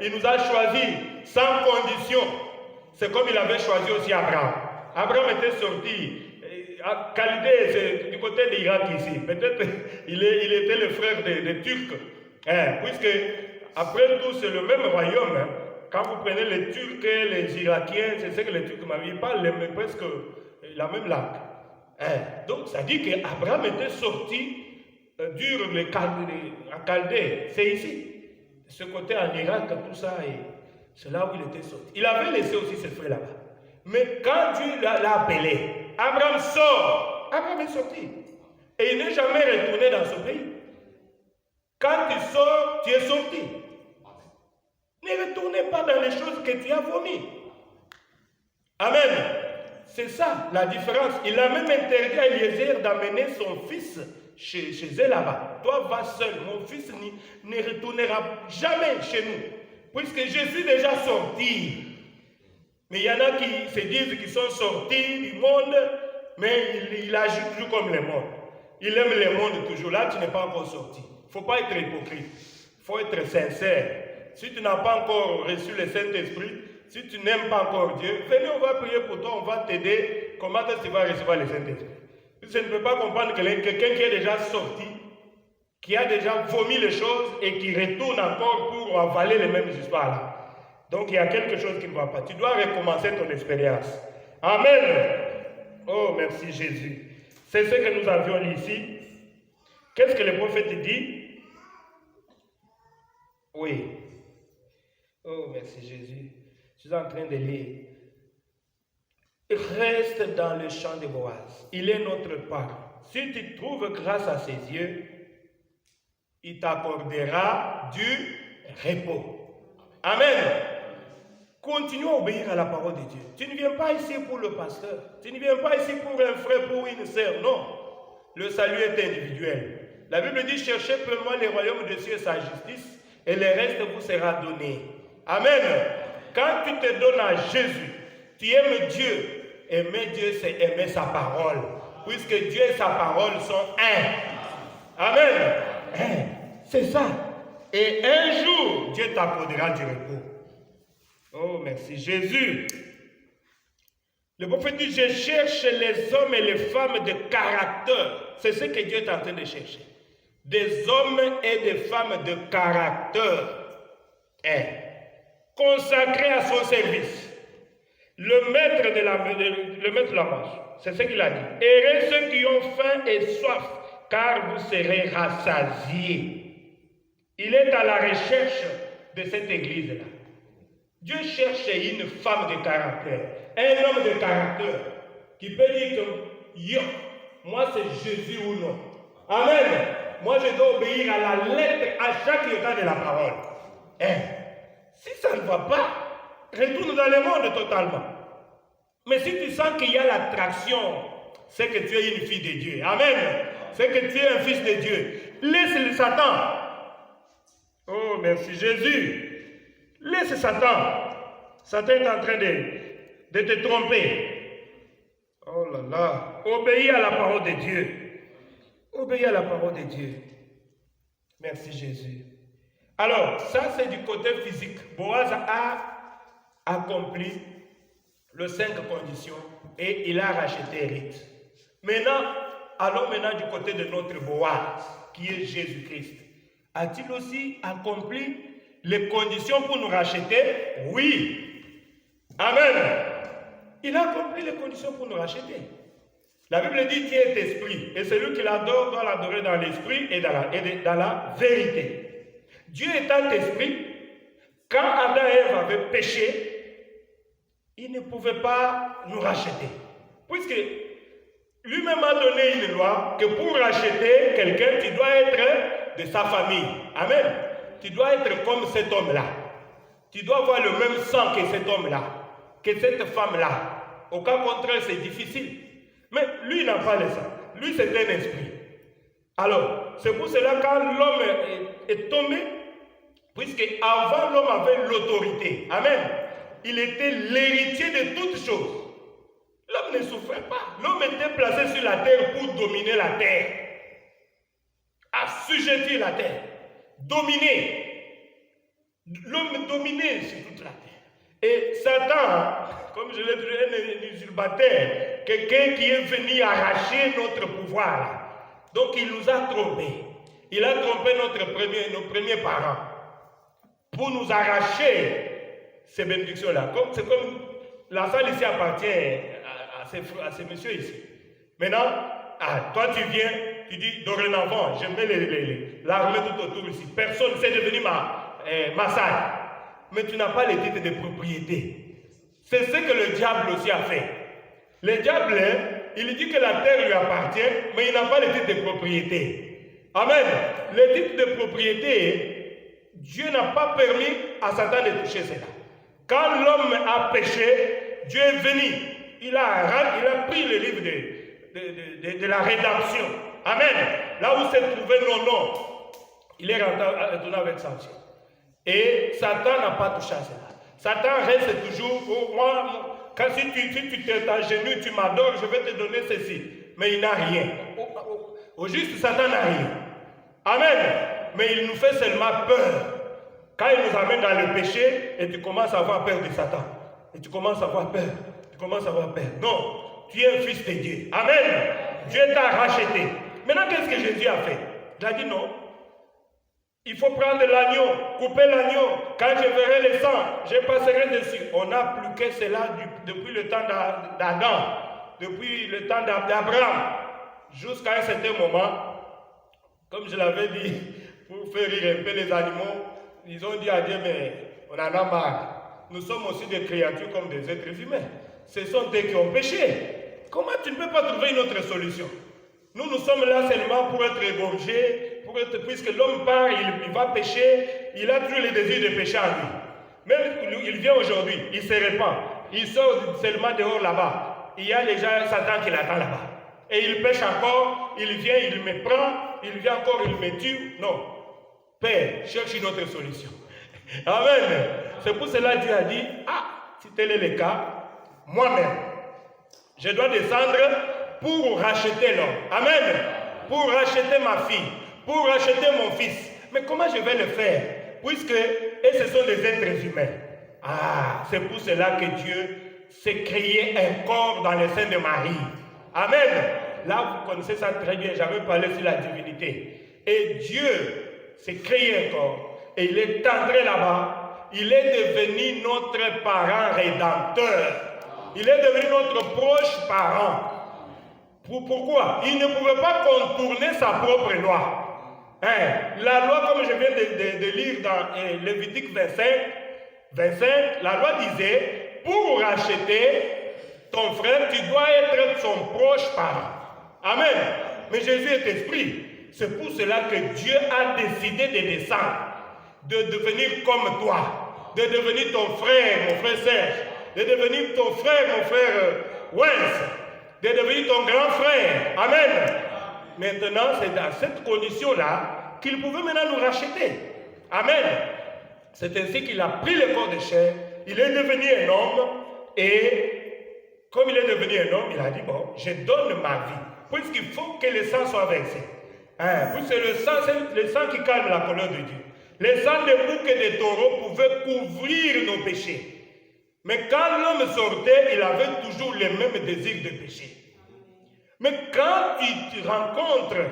Il nous a choisis sans condition. C'est comme il avait choisi aussi Abraham. Abraham était sorti à Chaldée, c'est du côté de l'Irak ici. Peut-être il était le frère des Turcs. Puisque après tout, c'est le même royaume. Quand vous prenez les Turcs et les Irakiens, c'est ce que les Turcs m'avaient parlé, mais presque la même langue. Donc ça dit qu'Abraham était sorti en Chaldée. C'est ici. Ce côté en Irak, tout ça, c'est là où il était sorti. Il avait laissé aussi ses frères là-bas. Mais quand Dieu l'a appelé, Abraham sort. Abraham est sorti. Et il n'est jamais retourné dans ce pays. Quand tu sors, tu es sorti. Ne retournez pas dans les choses que tu as vomies. Amen. C'est ça la différence. Il a même interdit à Eliezer d'amener son fils chez eux là-bas. Toi, va seul. Mon fils ne retournera jamais chez nous. Puisque je suis déjà sorti. Mais il y en a qui se disent qu'ils sont sortis du monde, mais il agit toujours comme le monde. Il aime le monde toujours. Là, tu n'es pas encore sorti. Il ne faut pas être hypocrite. Il faut être sincère. Si tu n'as pas encore reçu le Saint-Esprit, si tu n'aimes pas encore Dieu, venez, on va prier pour toi, on va t'aider. Comment est-ce que tu vas recevoir le Saint-Esprit? Je ne peux pas comprendre que quelqu'un qui est déjà sorti, qui a déjà vomi les choses et qui retourne encore pour avaler les mêmes histoires-là. Donc il y a quelque chose qui ne va pas. Tu dois recommencer ton expérience. Amen. Oh, merci Jésus. C'est ce que nous avions lu ici. Qu'est-ce que le prophète dit? Oui. Oh, merci Jésus. Je suis en train de lire. Reste dans le champ de Boaz. Il est notre part. Si tu trouves grâce à ses yeux, il t'accordera du repos. Amen. Continue à obéir à la parole de Dieu. Tu ne viens pas ici pour le pasteur. Tu ne viens pas ici pour un frère, pour une sœur. Non. Le salut est individuel. La Bible dit, cherchez premièrement les royaumes de Dieu et sa justice, et le reste vous sera donné. Amen. Quand tu te donnes à Jésus, tu aimes Dieu. Aimer Dieu, c'est aimer sa parole. Puisque Dieu et sa parole sont un. Amen. C'est ça. Et un jour, Dieu t'accordera du repos. Oh, merci Jésus. Le prophète dit, je cherche les hommes et les femmes de caractère. C'est ce que Dieu est en train de chercher. des hommes et des femmes de caractère, consacrés à son service. Le maître de la marche, c'est ce qu'il a dit. Heureux ceux qui ont faim et soif, car vous serez rassasiés. Il est à la recherche de cette église-là. Dieu cherche une femme de caractère, un homme de caractère, qui peut dire que, yo, moi c'est Jésus ou non. Amen. Moi je dois obéir à la lettre, à chaque état de la parole. Si ça ne va pas, retourne dans le monde totalement. Mais si tu sens qu'il y a l'attraction, c'est que tu es une fille de Dieu. Amen. C'est que tu es un fils de Dieu. Laisse le Satan. Oh, merci Jésus. Laisse Satan. Satan est en train de te tromper. Oh là là. Obéis à la parole de Dieu. Obéis à la parole de Dieu. Merci Jésus. Alors, ça c'est du côté physique. Boaz a accompli les 5 conditions et il a racheté Ruth. Maintenant, allons maintenant du côté de notre Boaz, qui est Jésus-Christ. A-t-il aussi accompli les conditions pour nous racheter? Oui. Amen. Il a accompli les conditions pour nous racheter. La Bible dit Dieu est esprit, et celui qui l'adore doit l'adorer dans l'esprit et dans la vérité. Dieu étant esprit, quand Adam et Ève avaient péché, il ne pouvait pas nous racheter. Puisque lui-même a donné une loi que pour racheter quelqu'un, tu dois être de sa famille. Amen. Tu dois être comme cet homme-là. Tu dois avoir le même sang que cet homme-là, que cette femme-là. Au cas contraire, c'est difficile. Mais lui, il n'a pas le sang. Lui, c'est un esprit. Alors, c'est pour cela que quand l'homme est tombé, puisque avant l'homme avait l'autorité. Amen. Il était l'héritier de toutes choses. L'homme ne souffrait pas. L'homme était placé sur la terre pour dominer la terre. Assujettir la terre. Dominer. L'homme dominait sur toute la terre. Et Satan, comme je l'ai dit, un usurpateur, quelqu'un qui est venu arracher notre pouvoir. Donc il nous a trompés. Il a trompé nos premiers parents pour nous arracher ces bénédictions-là. C'est comme la salle ici appartient à ces messieurs ici. Maintenant, toi tu viens, tu dis dorénavant, je mets l'armée tout autour ici. Personne ne sait devenir ma salle. Mais tu n'as pas les titres de propriété. C'est ce que le diable aussi a fait. Le diable, il dit que la terre lui appartient, mais il n'a pas les titres de propriété. Amen. Les titres de propriété, Dieu n'a pas permis à Satan de toucher cela. Quand l'homme a péché, Dieu est venu. Il a pris le livre de la rédemption. Amen. Là où s'est trouvé nos noms, il est retourné avec sanction. Et Satan n'a pas touché à cela. Satan reste toujours, si tu t'agenouilles, tu m'adores, je vais te donner ceci. Mais il n'a rien. Au juste, Satan n'a rien. Amen. Mais il nous fait seulement peur. Quand il nous amène dans le péché, et tu commences à avoir peur de Satan. Et tu commences à avoir peur. Tu commences à avoir peur. Non, tu es un fils de Dieu. Amen. Dieu t'a racheté. Maintenant, qu'est-ce que Jésus a fait? Il a dit non. Il faut prendre l'agneau, couper l'agneau. Quand je verrai le sang, je passerai dessus. On n'a plus que cela depuis le temps d'Adam, depuis le temps d'Abraham, jusqu'à un certain moment. Comme je l'avais dit, pour faire rire un peu les animaux, ils ont dit à Dieu, mais on en a marre. Nous sommes aussi des créatures comme des êtres humains. Ce sont eux qui ont péché. Comment tu ne peux pas trouver une autre solution? Nous sommes là seulement pour être égorgés, puisque l'homme part, il va pécher, il a toujours le désir de pécher en lui. Même il vient aujourd'hui, il se répand, il sort seulement dehors là-bas. Il y a déjà Satan qui l'attend là-bas. Et il pêche encore, il vient, il me prend, il vient encore, il me tue. Non. Père, cherche une autre solution. Amen. C'est pour cela que Dieu a dit, si tel est le cas, moi-même, je dois descendre pour racheter l'homme. Amen. Pour racheter ma fille, pour racheter mon fils. Mais comment je vais le faire? Puisque, ce sont des êtres humains. C'est pour cela que Dieu s'est créé un corps dans le sein de Marie. Amen. Là, vous connaissez ça très bien. J'avais parlé sur la divinité. Et Dieu s'est créé un corps. Et il est entré là-bas. Il est devenu notre parent rédempteur. Il est devenu notre proche parent. Pourquoi? Il ne pouvait pas contourner sa propre loi. La loi, comme je viens de lire dans Lévitique 25, la loi disait, pour racheter ton frère, tu dois être son proche parent. Amen. Mais Jésus est esprit. C'est pour cela que Dieu a décidé de descendre, de devenir comme toi, de devenir ton frère, mon frère Serge, de devenir ton frère, mon frère Wens, de devenir ton grand frère. Amen. Maintenant, c'est dans cette condition-là qu'il pouvait maintenant nous racheter. Amen. C'est ainsi qu'il a pris le corps de chair, il est devenu un homme, et comme il est devenu un homme, il a dit, bon, je donne ma vie, puisqu'il faut que le sang soit versé. Puisque c'est le sang qui calme la colère de Dieu. Le sang de boucs et de taureaux pouvait couvrir nos péchés. Mais quand l'homme sortait, il avait toujours les mêmes désirs de péché. Mais quand tu rencontres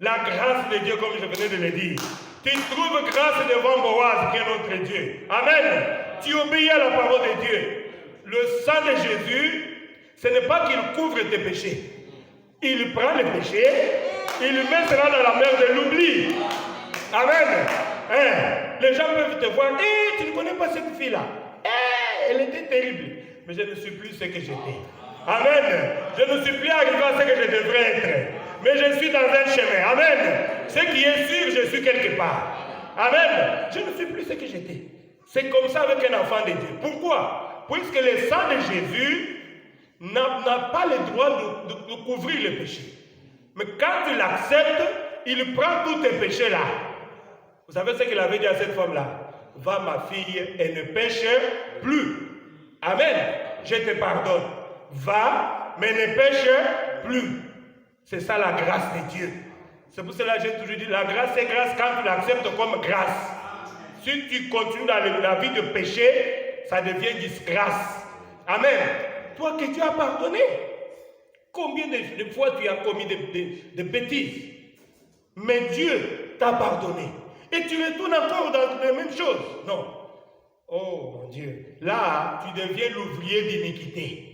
la grâce de Dieu, comme je venais de le dire, tu trouves grâce devant Boaz, qui est notre Dieu. Amen. Tu obéis à la parole de Dieu. Le sang de Jésus, ce n'est pas qu'il couvre tes péchés. Il prend les péchés, il met cela dans la mer de l'oubli. Amen. Les gens peuvent te voir, tu ne connais pas cette fille-là. Elle était terrible. Mais je ne suis plus ce que j'étais. Amen. Je ne suis plus arrivé à ce que je devrais être. Mais je suis dans un chemin. Amen. Ce qui est sûr, je suis quelque part. Amen. Je ne suis plus ce que j'étais. C'est comme ça avec un enfant de Dieu. Pourquoi? Puisque le sang de Jésus n'a pas le droit de couvrir le péché. Mais quand tu l'acceptes, il prend tous tes péchés là. Vous savez ce qu'il avait dit à cette femme-là? Va ma fille et ne pêche plus. Amen. Je te pardonne. Va, mais ne pêche plus. C'est ça la grâce de Dieu. C'est pour cela que j'ai toujours dit, la grâce c'est grâce quand tu l'acceptes comme grâce. Si tu continues dans la vie de péché, ça devient disgrâce. Amen. Toi que Dieu a pardonné, combien de fois tu as commis des bêtises? Mais Dieu t'a pardonné. Et tu retournes encore dans les mêmes choses. Non. Oh mon Dieu. Là, tu deviens l'ouvrier d'iniquité.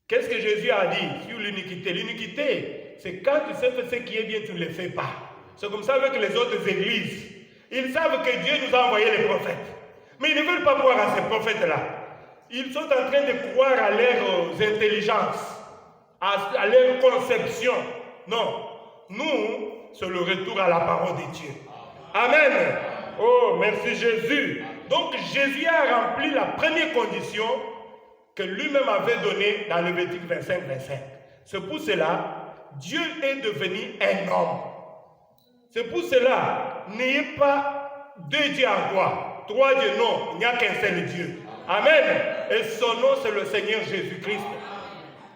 Qu'est-ce que Jésus a dit sur l'iniquité? L'iniquité, c'est quand tu sais faire ce qui est bien, tu ne le fais pas. C'est comme ça avec les autres églises. Ils savent que Dieu nous a envoyé les prophètes. Mais ils ne veulent pas croire à ces prophètes-là. Ils sont en train de croire à leurs intelligences, à leur conception. Non. Nous, c'est le retour à la parole de Dieu. Amen. Oh, merci Jésus. Donc Jésus a rempli la première condition que lui-même avait donnée dans Lévitique 25. C'est pour cela, Dieu est devenu un homme. C'est pour cela, n'ayez pas deux dieux en toi. Trois dieux, non, il n'y a qu'un seul Dieu. Amen. Et son nom, c'est le Seigneur Jésus-Christ.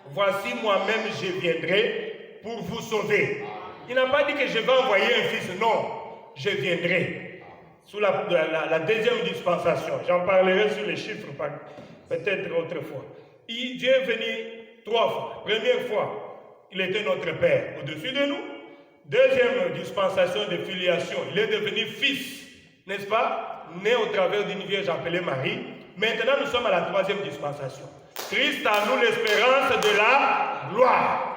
Voici moi-même, je viendrai pour vous sauver. Il n'a pas dit que je vais envoyer un fils, non. Je viendrai. Sous la deuxième dispensation. J'en parlerai sur les chiffres peut-être autrefois. Dieu est venu 3 fois. Première fois, il était notre Père au-dessus de nous. Deuxième dispensation de filiation, il est devenu fils, n'est-ce pas? Né au travers d'une vierge appelée Marie. Maintenant, nous sommes à la 3e dispensation. Christ a nous l'espérance de la gloire.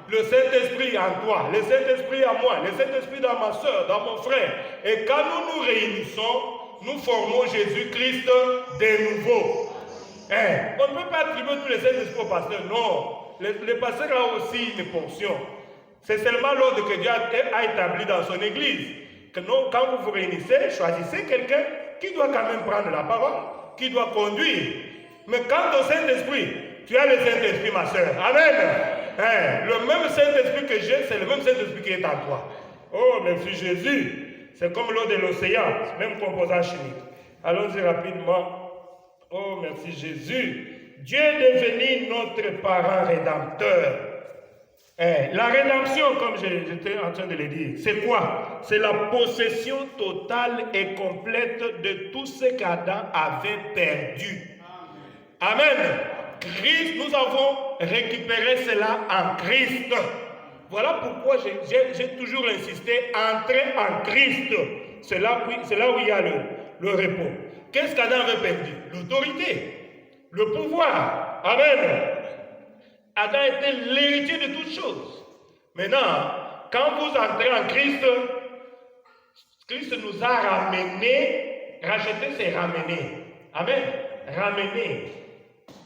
Le Saint-Esprit en toi, le Saint-Esprit en moi, le Saint-Esprit dans ma soeur, dans mon frère. Et quand nous nous réunissons, nous formons Jésus-Christ de nouveau. On ne peut pas attribuer tous les Saint-Esprit au pasteur. Non, le pasteur a aussi une portion. C'est seulement l'ordre que Dieu a établi dans son Église. Que non, quand vous vous réunissez, choisissez quelqu'un qui doit quand même prendre la parole, qui doit conduire. Mais quant au Saint-Esprit, tu as le Saint-Esprit, ma soeur. Amen. Le même Saint-Esprit que j'ai, c'est le même Saint-Esprit qui est en toi. Oh, merci Jésus. C'est comme l'eau de l'océan, même composant chimique. Allons-y rapidement. Oh, merci Jésus. Dieu est devenu notre parent rédempteur. La rédemption, comme j'étais en train de le dire, c'est quoi? C'est la possession totale et complète de tout ce qu'Adam avait perdu. Amen. Christ, nous avons récupéré cela en Christ. Voilà pourquoi j'ai toujours insisté, entrer en Christ. C'est là où il y a le repos. Qu'est-ce qu'Adam avait perdu? L'autorité, le pouvoir. Amen. Adam était l'héritier de toutes choses. Maintenant, quand vous entrez en Christ, Christ nous a ramenés. Racheter, c'est ramener. Amen. Ramener.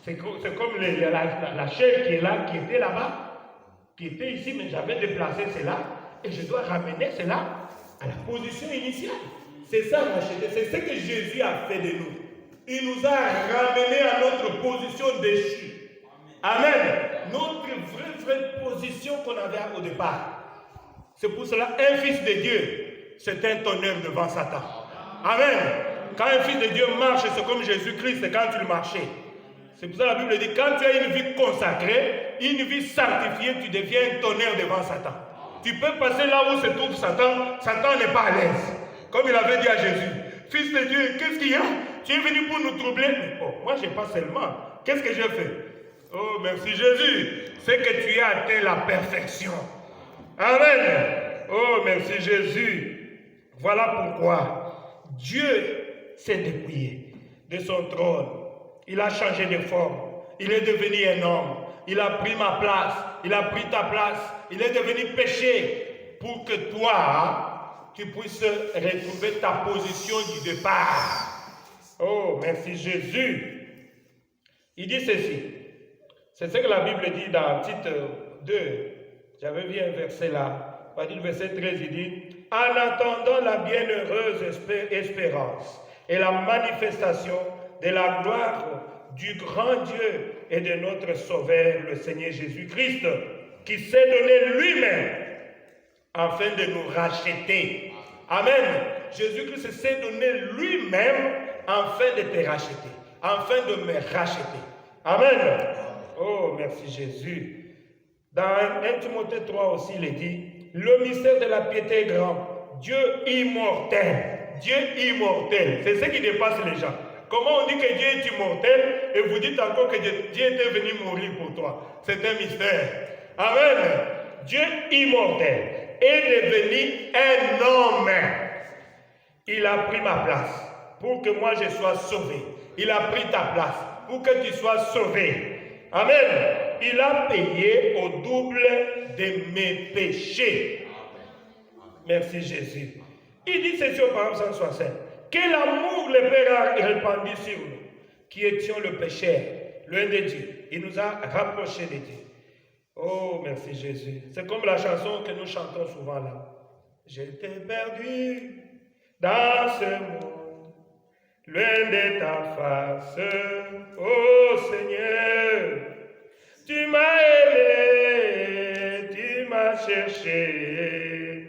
C'est comme la chair qui est là, qui était là-bas, qui était ici, mais j'avais déplacé cela, et je dois ramener cela à la position initiale. C'est ça, racheter. C'est ce que Jésus a fait de nous. Il nous a ramenés à notre position déchue. Amen. Notre vraie position qu'on avait au départ. C'est pour cela, un fils de Dieu, c'est un tonnerre devant Satan. Amen. Quand un fils de Dieu marche, c'est comme Jésus-Christ, c'est quand il marchait. C'est pour ça que la Bible dit, quand tu as une vie consacrée, une vie sanctifiée, tu deviens un tonnerre devant Satan. Tu peux passer là où se trouve Satan, Satan n'est pas à l'aise. Comme il avait dit à Jésus, fils de Dieu, qu'est-ce qu'il y a? Tu es venu pour nous troubler? Mais bon, moi je n'ai pas seulement. Qu'est-ce que j'ai fait? Oh, merci Jésus. C'est que tu as atteint la perfection. Amen. Oh, merci Jésus. Voilà pourquoi Dieu s'est dépouillé de son trône. Il a changé de forme. Il est devenu un homme. Il a pris ma place. Il a pris ta place. Il est devenu péché pour que toi, tu puisses retrouver ta position du départ. Oh, merci Jésus. Il dit ceci. C'est ce que la Bible dit dans Tite 2. J'avais vu un verset là. Le verset 13, il dit, en attendant la bienheureuse espérance et la manifestation de la gloire du grand Dieu et de notre Sauveur, le Seigneur Jésus-Christ, qui s'est donné lui-même afin de nous racheter. Amen. Jésus-Christ s'est donné lui-même afin de te racheter, afin de me racheter. Amen. Oh, merci Jésus. Dans 1 Timothée 3 aussi, il est dit, le mystère de la piété est grand, Dieu immortel. Dieu immortel, c'est ce qui dépasse les gens. Comment on dit que Dieu est immortel et vous dites encore que Dieu était venu mourir pour toi? C'est un mystère. Amen. Dieu immortel est devenu un homme. Il a pris ma place pour que moi je sois sauvé. Il a pris ta place pour que tu sois sauvé. Amen. Il a payé au double de mes péchés. Merci Jésus. Il dit ceci au Parole 167. Quel amour le Père a répandu sur nous, qui étions le péché, loin de Dieu. Il nous a rapprochés de Dieu. Oh, merci Jésus. C'est comme la chanson que nous chantons souvent là. J'étais perdu dans ce monde, loin de ta face, oh Seigneur. Tu m'as aimé, tu m'as cherché,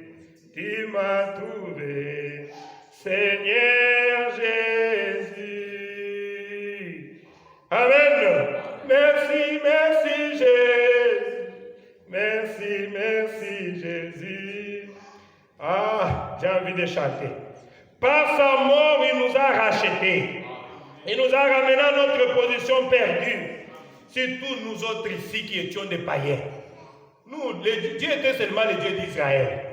tu m'as trouvé, Seigneur Jésus. Amen. Merci, merci Jésus. Merci, merci Jésus. Ah, j'ai envie de chanter. Par sa mort, il nous a rachetés. Il nous a ramenés à notre position perdue. Surtout nous autres ici qui étions des païens. Nous, Dieu était seulement le Dieu d'Israël.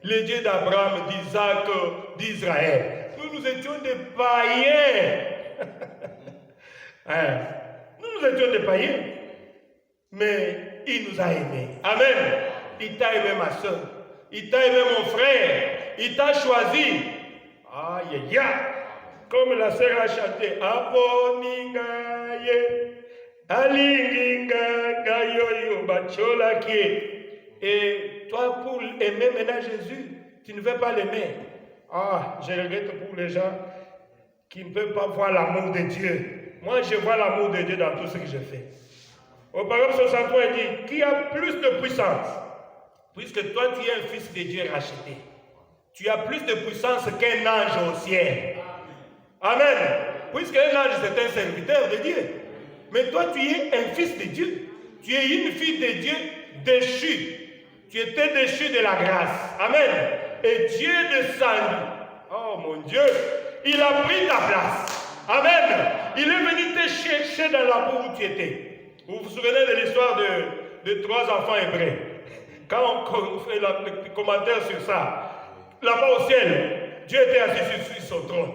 Le Dieu d'Abraham, d'Isaac, d'Israël. Nous étions des païens. Hein? Nous étions des païens. Mais il nous a aimés. Amen. Il t'a aimé ma soeur. Il t'a aimé mon frère. Il t'a choisi. Aïe, aïe, aïe. Comme la sœur a chanté. Aponingaye. Alinginga gayoyo bachola qui est. Et toi, pour aimer maintenant Jésus, tu ne veux pas l'aimer. Ah, je regrette pour les gens qui ne peuvent pas voir l'amour de Dieu. Moi, je vois l'amour de Dieu dans tout ce que je fais. Au Parole 63, il dit, qui a plus de puissance? Puisque toi, tu es un fils de Dieu racheté. Tu as plus de puissance qu'un ange au ciel. Amen. Puisqu'un ange, c'est un serviteur de Dieu. Mais toi, tu es un fils de Dieu. Tu es une fille de Dieu déchue. Tu étais déchu de la grâce. Amen. Et Dieu descendu. Oh mon Dieu. Il a pris ta place. Amen. Il est venu te chercher dans la boue où tu étais. Vous vous souvenez de l'histoire de trois enfants hébreux. quand on fait le commentaire sur ça, là-bas au ciel, Dieu était assis sur son trône.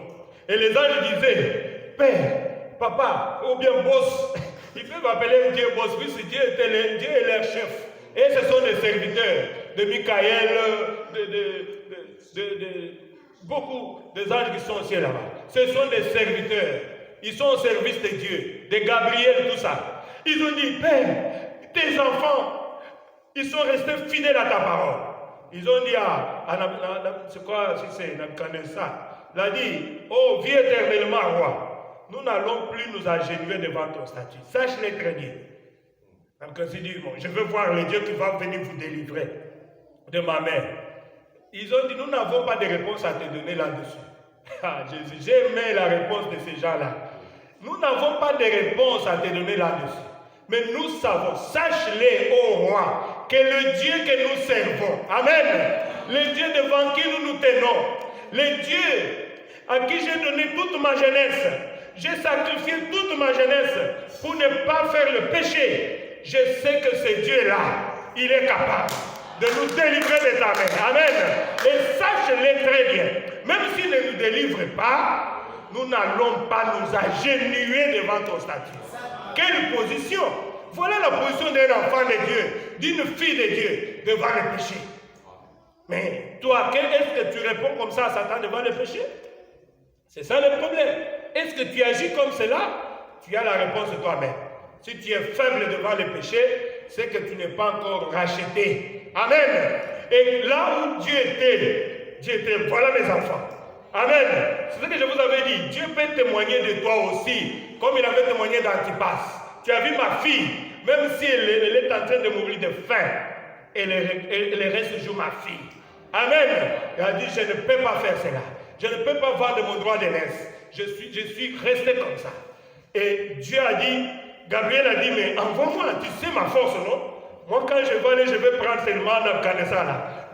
Et les anges disaient, Père, Papa, ou bien boss, ils peuvent appeler Dieu boss, puisque Dieu est leur chef. Et ce sont des serviteurs de Michael, beaucoup des anges qui sont au ciel là-bas. Ce sont des serviteurs. Ils sont au service de Dieu, de Gabriel, tout ça. Ils ont dit, Père, tes enfants, ils sont restés fidèles à ta parole. Ils ont dit c'est quoi, si c'est Nabucodonosor, il a dit, oh, vis éternellement, roi. Nous n'allons plus nous agenouiller devant ton statut. Sache-le très bien. Nabucodonosor dit, bon, je veux voir le Dieu qui va venir vous délivrer de ma main. Ils ont dit, nous n'avons pas de réponse à te donner là-dessus. Ah, Jésus, j'ai aimé la réponse de ces gens-là. Nous n'avons pas de réponse à te donner là-dessus. Mais nous savons, sache-le, ô roi, que le Dieu que nous servons, Amen, le Dieu devant qui nous nous tenons, le Dieu à qui j'ai donné toute ma jeunesse, j'ai sacrifié toute ma jeunesse pour ne pas faire le péché. Je sais que ce Dieu-là, il est capable de nous délivrer de ta main. Amen. Et sache-le très bien, même s'il ne nous délivre pas, nous n'allons pas nous agenouiller devant ton statut. Quelle position? Voilà la position d'un enfant de Dieu, d'une fille de Dieu devant le péché. Mais toi, est-ce que tu réponds comme ça à Satan devant le péché? C'est ça le problème. Est-ce que tu agis comme cela? Tu as la réponse de toi-même. Si tu es faible devant le péché, c'est que tu n'es pas encore racheté. Amen. Et là où Dieu était, voilà mes enfants. Amen. C'est ce que je vous avais dit. Dieu peut témoigner de toi aussi, comme il avait témoigné d'Antipas. Tu as vu ma fille, même si elle est en train de mourir de faim, elle reste toujours ma fille. Amen. Il a dit, je ne peux pas faire cela. Je ne peux pas vendre mon droit d'aînesse. Je suis resté comme ça. Et Dieu a dit, Gabriel a dit, mais envoie-moi, tu sais ma force, non? Moi, quand je vais aller, je vais prendre seulement Nabucodonosor là,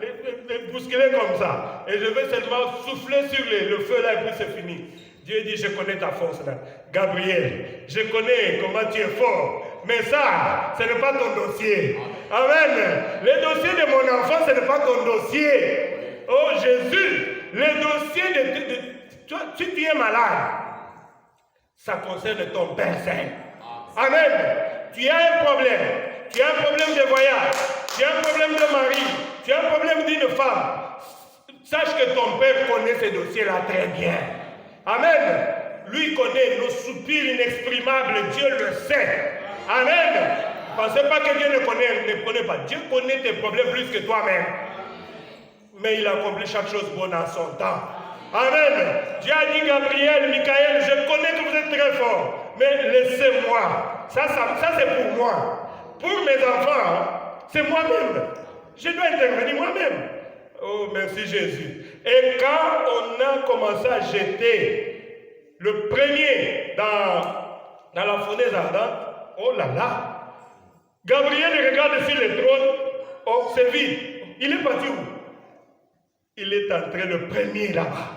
les bousculer comme ça. Et je vais seulement souffler sur le feu là et puis c'est fini. Dieu dit, je connais ta force là. Gabriel, je connais comment tu es fort. Mais ça, ce n'est pas ton dossier. Amen. Le dossier de mon enfant, ce n'est pas ton dossier. Oh Jésus, le dossier de toi, si tu es malade, ça concerne ton Père Saint. Amen. Tu as un problème. Tu as un problème de voyage. Tu as un problème de mari. Tu as un problème d'une femme. Sache que ton Père connaît ces dossiers-là très bien. Amen. Lui connaît nos soupirs inexprimables. Dieu le sait. Amen. Ne pensez pas que Dieu ne connaît pas. Dieu connaît tes problèmes plus que toi-même. Mais il accomplit chaque chose bonne en son temps. Amen. Dieu a dit, Gabriel, Michael, je connais que vous êtes très forts. Mais laissez-moi. Ça c'est pour moi. Pour mes enfants, c'est moi-même. Je dois intervenir moi-même. Oh, merci Jésus. Et quand on a commencé à jeter le premier dans la fournaise ardente, oh là là, Gabriel regarde sur le trône, oh c'est vide. Il est parti où? Il est entré le premier là-bas.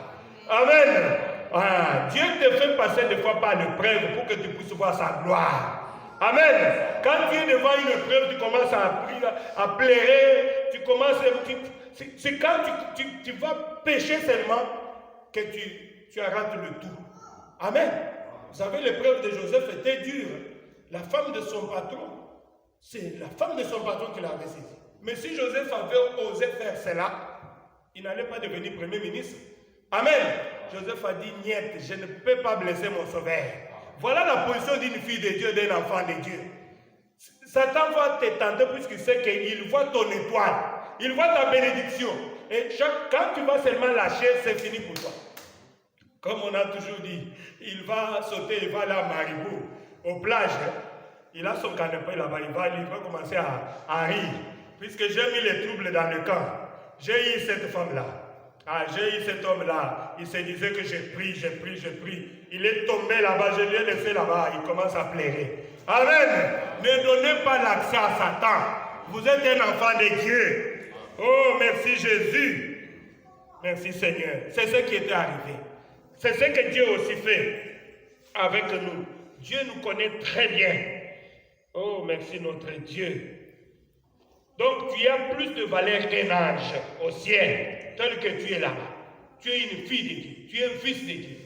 Amen. Ah, Dieu te fait passer des fois par l'épreuve pour que tu puisses voir sa gloire. Amen. Quand tu es devant une épreuve, tu commences à pleurer, tu commences, c'est quand tu vas pécher seulement que tu rates le tout. Amen. Vous savez, l'épreuve de Joseph était dure. La femme de son patron, c'est la femme de son patron qui l'avait saisi. Mais si Joseph avait osé faire cela, il n'allait pas devenir premier ministre. Amen. Joseph a dit, niet, je ne peux pas blesser mon sauveur. Voilà la position d'une fille de Dieu, d'un enfant de Dieu. Satan va te tenter puisqu'il sait qu'il voit ton étoile. Il voit ta bénédiction. Et quand tu vas seulement lâcher, c'est fini pour toi. Comme on a toujours dit, il va sauter, il va aller à Maribou, aux plages. Il a son canapé là-bas, il va commencer à rire. Puisque j'ai mis les troubles dans le camp. J'ai eu cette femme-là. Ah, j'ai eu cet homme-là. Il se disait que j'ai pris. Il est tombé là-bas, je l'ai laissé là-bas. Il commence à pleurer. Amen. Ne donnez pas l'accès à Satan. Vous êtes un enfant de Dieu. Oh, merci Jésus. Merci Seigneur. C'est ce qui était arrivé. C'est ce que Dieu aussi fait avec nous. Dieu nous connaît très bien. Oh, merci notre Dieu. Donc tu as plus de valeur qu'un ange au ciel, tel que tu es là-bas. Tu es une fille de Dieu, tu es un fils de Dieu.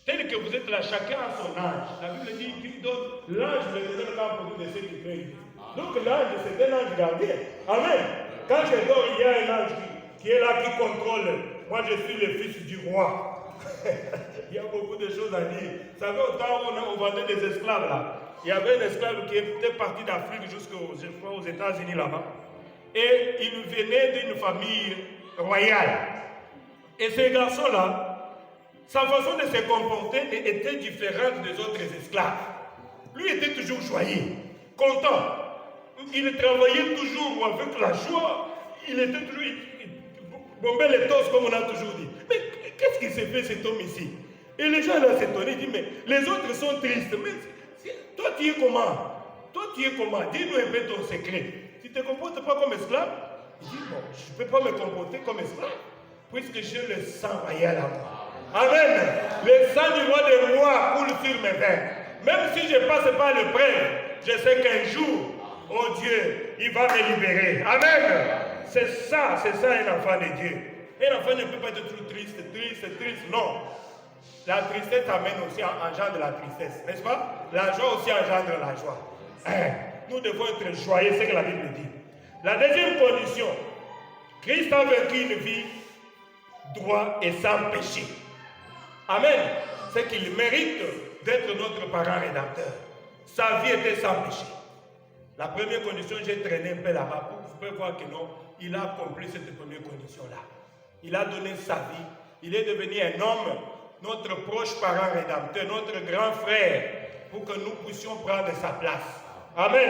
Tel que vous êtes là, chacun a son ange. La Bible dit qu'il donne l'ange de l'éternel camp pour de ceux qui craignent. Donc l'ange, c'est un ange gardien. Amen. Quand je dors, il y a un ange qui est là, qui contrôle. Moi, je suis le fils du roi. Il y a beaucoup de choses à dire. Vous savez, au temps où on vendait des esclaves là, il y avait un esclave qui était parti d'Afrique jusqu'aux États-Unis là-bas. Et il venait d'une famille royale. Et ces garçons-là, sa façon de se comporter était différente des autres esclaves. Lui était toujours joyeux, content. Il travaillait toujours avec la joie. Il était toujours... Il bombait les torses comme on a toujours dit. Mais qu'est-ce qui s'est fait cet homme ici? Et les gens là s'étonnaient, disent, mais les autres sont tristes. Mais toi tu es comment? Toi tu es comment? Dis-nous un peu ton secret. Tu ne te comportes pas comme esclave? Il dit, bon, je ne peux pas me comporter comme esclave, puisque j'ai le sang royal à moi. Amen. Le sang du roi de moi coule sur mes veines. Même si je passe par le prêtre, je sais qu'un jour, oh Dieu, il va me libérer. Amen. C'est ça un enfant de Dieu. Un enfant ne peut pas être toujours triste. Non. La tristesse amène aussi engendre la tristesse, n'est-ce pas? La joie aussi engendre la joie. Nous devons être joyeux, c'est ce que la Bible dit. La deuxième condition, Christ a vécu une vie droite et sans péché. Amen. C'est qu'il mérite d'être notre parent rédempteur. Sa vie était sans péché. La première condition, j'ai traîné un peu là-bas. Vous pouvez voir que non, il a accompli cette première condition-là. Il a donné sa vie. Il est devenu un homme, notre proche parent rédempteur, notre grand frère, pour que nous puissions prendre sa place. Amen.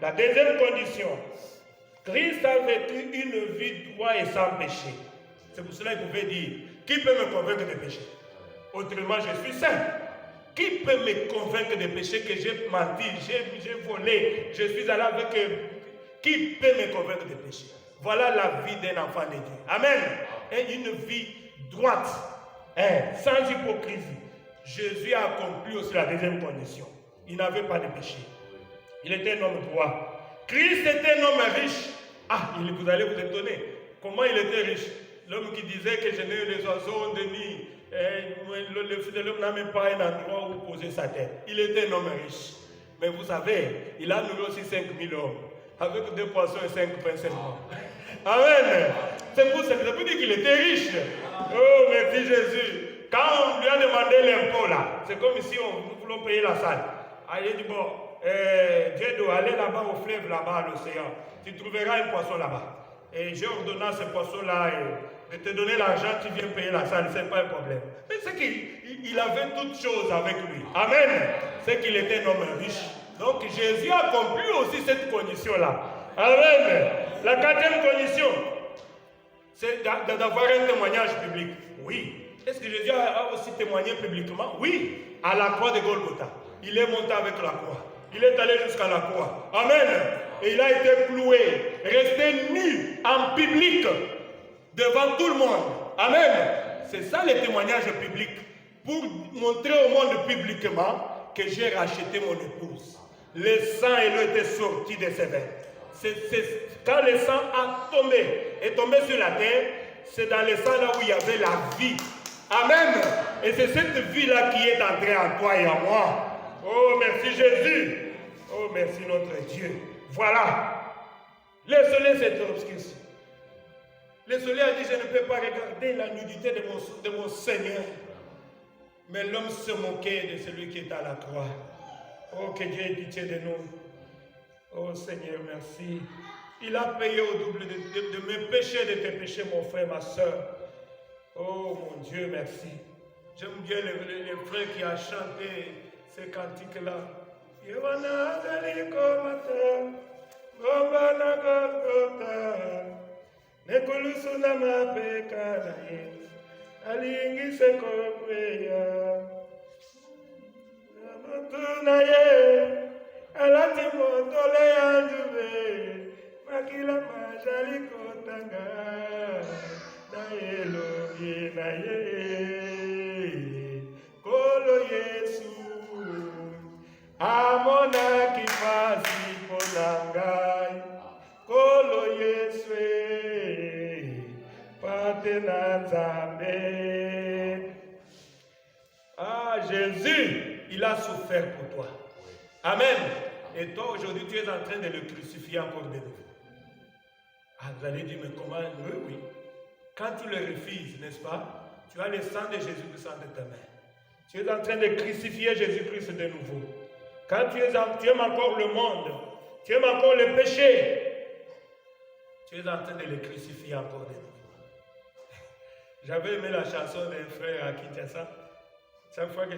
La deuxième condition, Christ a vécu une vie droite et sans péché. C'est pour cela qu'il pouvait dire, qui peut me convaincre de péché? Autrement, je suis saint. Qui peut me convaincre de péché que j'ai menti, j'ai volé, je suis allé avec eux? Qui peut me convaincre de péché? Voilà la vie d'un enfant de Dieu. Amen. Et une vie droite, sans hypocrisie. Jésus a accompli aussi la deuxième condition. Il n'avait pas de péché. Il était un homme droit. Christ était un homme riche. Vous allez vous étonner. Comment il était riche? L'homme qui disait que je n'ai les oiseaux de nid. Le fils de l'homme n'a même pas un endroit où poser sa tête. Il était un homme riche. Mais vous savez, il a nourri aussi 5000 hommes. Avec 2 poissons et 5 pains seulement. Amen. C'est pour ça que ça veut dire qu'il était riche. Oh, merci Jésus. Quand on lui a demandé l'impôt là, c'est comme si nous voulons payer la salle. Il a dit, bon, Dieu doit aller là-bas au fleuve, là-bas à l'océan. Tu trouveras un poisson là-bas. Et j'ai ordonné à ce poisson-là de te donner l'argent, tu viens payer la salle, ce n'est pas un problème. Mais c'est qu'il avait toutes choses avec lui. Amen. C'est qu'il était un homme riche. Donc Jésus a accompli aussi cette condition-là. Amen. La 4e condition, c'est d'avoir un témoignage public. Oui. Est-ce que Jésus a aussi témoigné publiquement? Oui. À la croix de Golgotha. Il est monté avec la croix. Il est allé jusqu'à la croix. Amen. Et il a été cloué, resté nu en public devant tout le monde. Amen. C'est ça le témoignage public. Pour montrer au monde publiquement que j'ai racheté mon épouse. Le sang et l'eau étaient sortis de ses veines. Quand le sang est tombé sur la terre, c'est dans le sang là où il y avait la vie. Amen. Et c'est cette vie-là qui est entrée en toi et en moi. Oh, merci Jésus. Oh, merci notre Dieu. Voilà. Le soleil s'est obscurci. Le soleil a dit, je ne peux pas regarder la nudité de mon Seigneur. Mais l'homme se moquait de celui qui est à la croix. Oh, que Dieu ait pitié de nous. Oh Seigneur, merci. Il a payé au double de mes péchés, de tes péchés, mon frère, ma soeur. Oh mon Dieu, merci. J'aime bien les frères qui ont chanté ces cantiques-là. Alati motole yanjube makila majali kotanga na elogi na ye kolo Yesu amona kipasi ponangai Ah, Jésus, il a souffert pour toi. Amen. Et toi, aujourd'hui, tu es en train de le crucifier encore de nouveau. Ah, vous allez dire, mais comment? Oui, oui. Quand tu le refuses, n'est-ce pas? Tu as le sang de Jésus-Christ entre tes mains. Tu es en train de crucifier Jésus-Christ de nouveau. Quand tu aimes encore le monde, tu aimes encore le péché, tu es en train de le crucifier encore de nouveau. J'avais aimé la chanson d'un frère à Kinshasa. Chaque fois que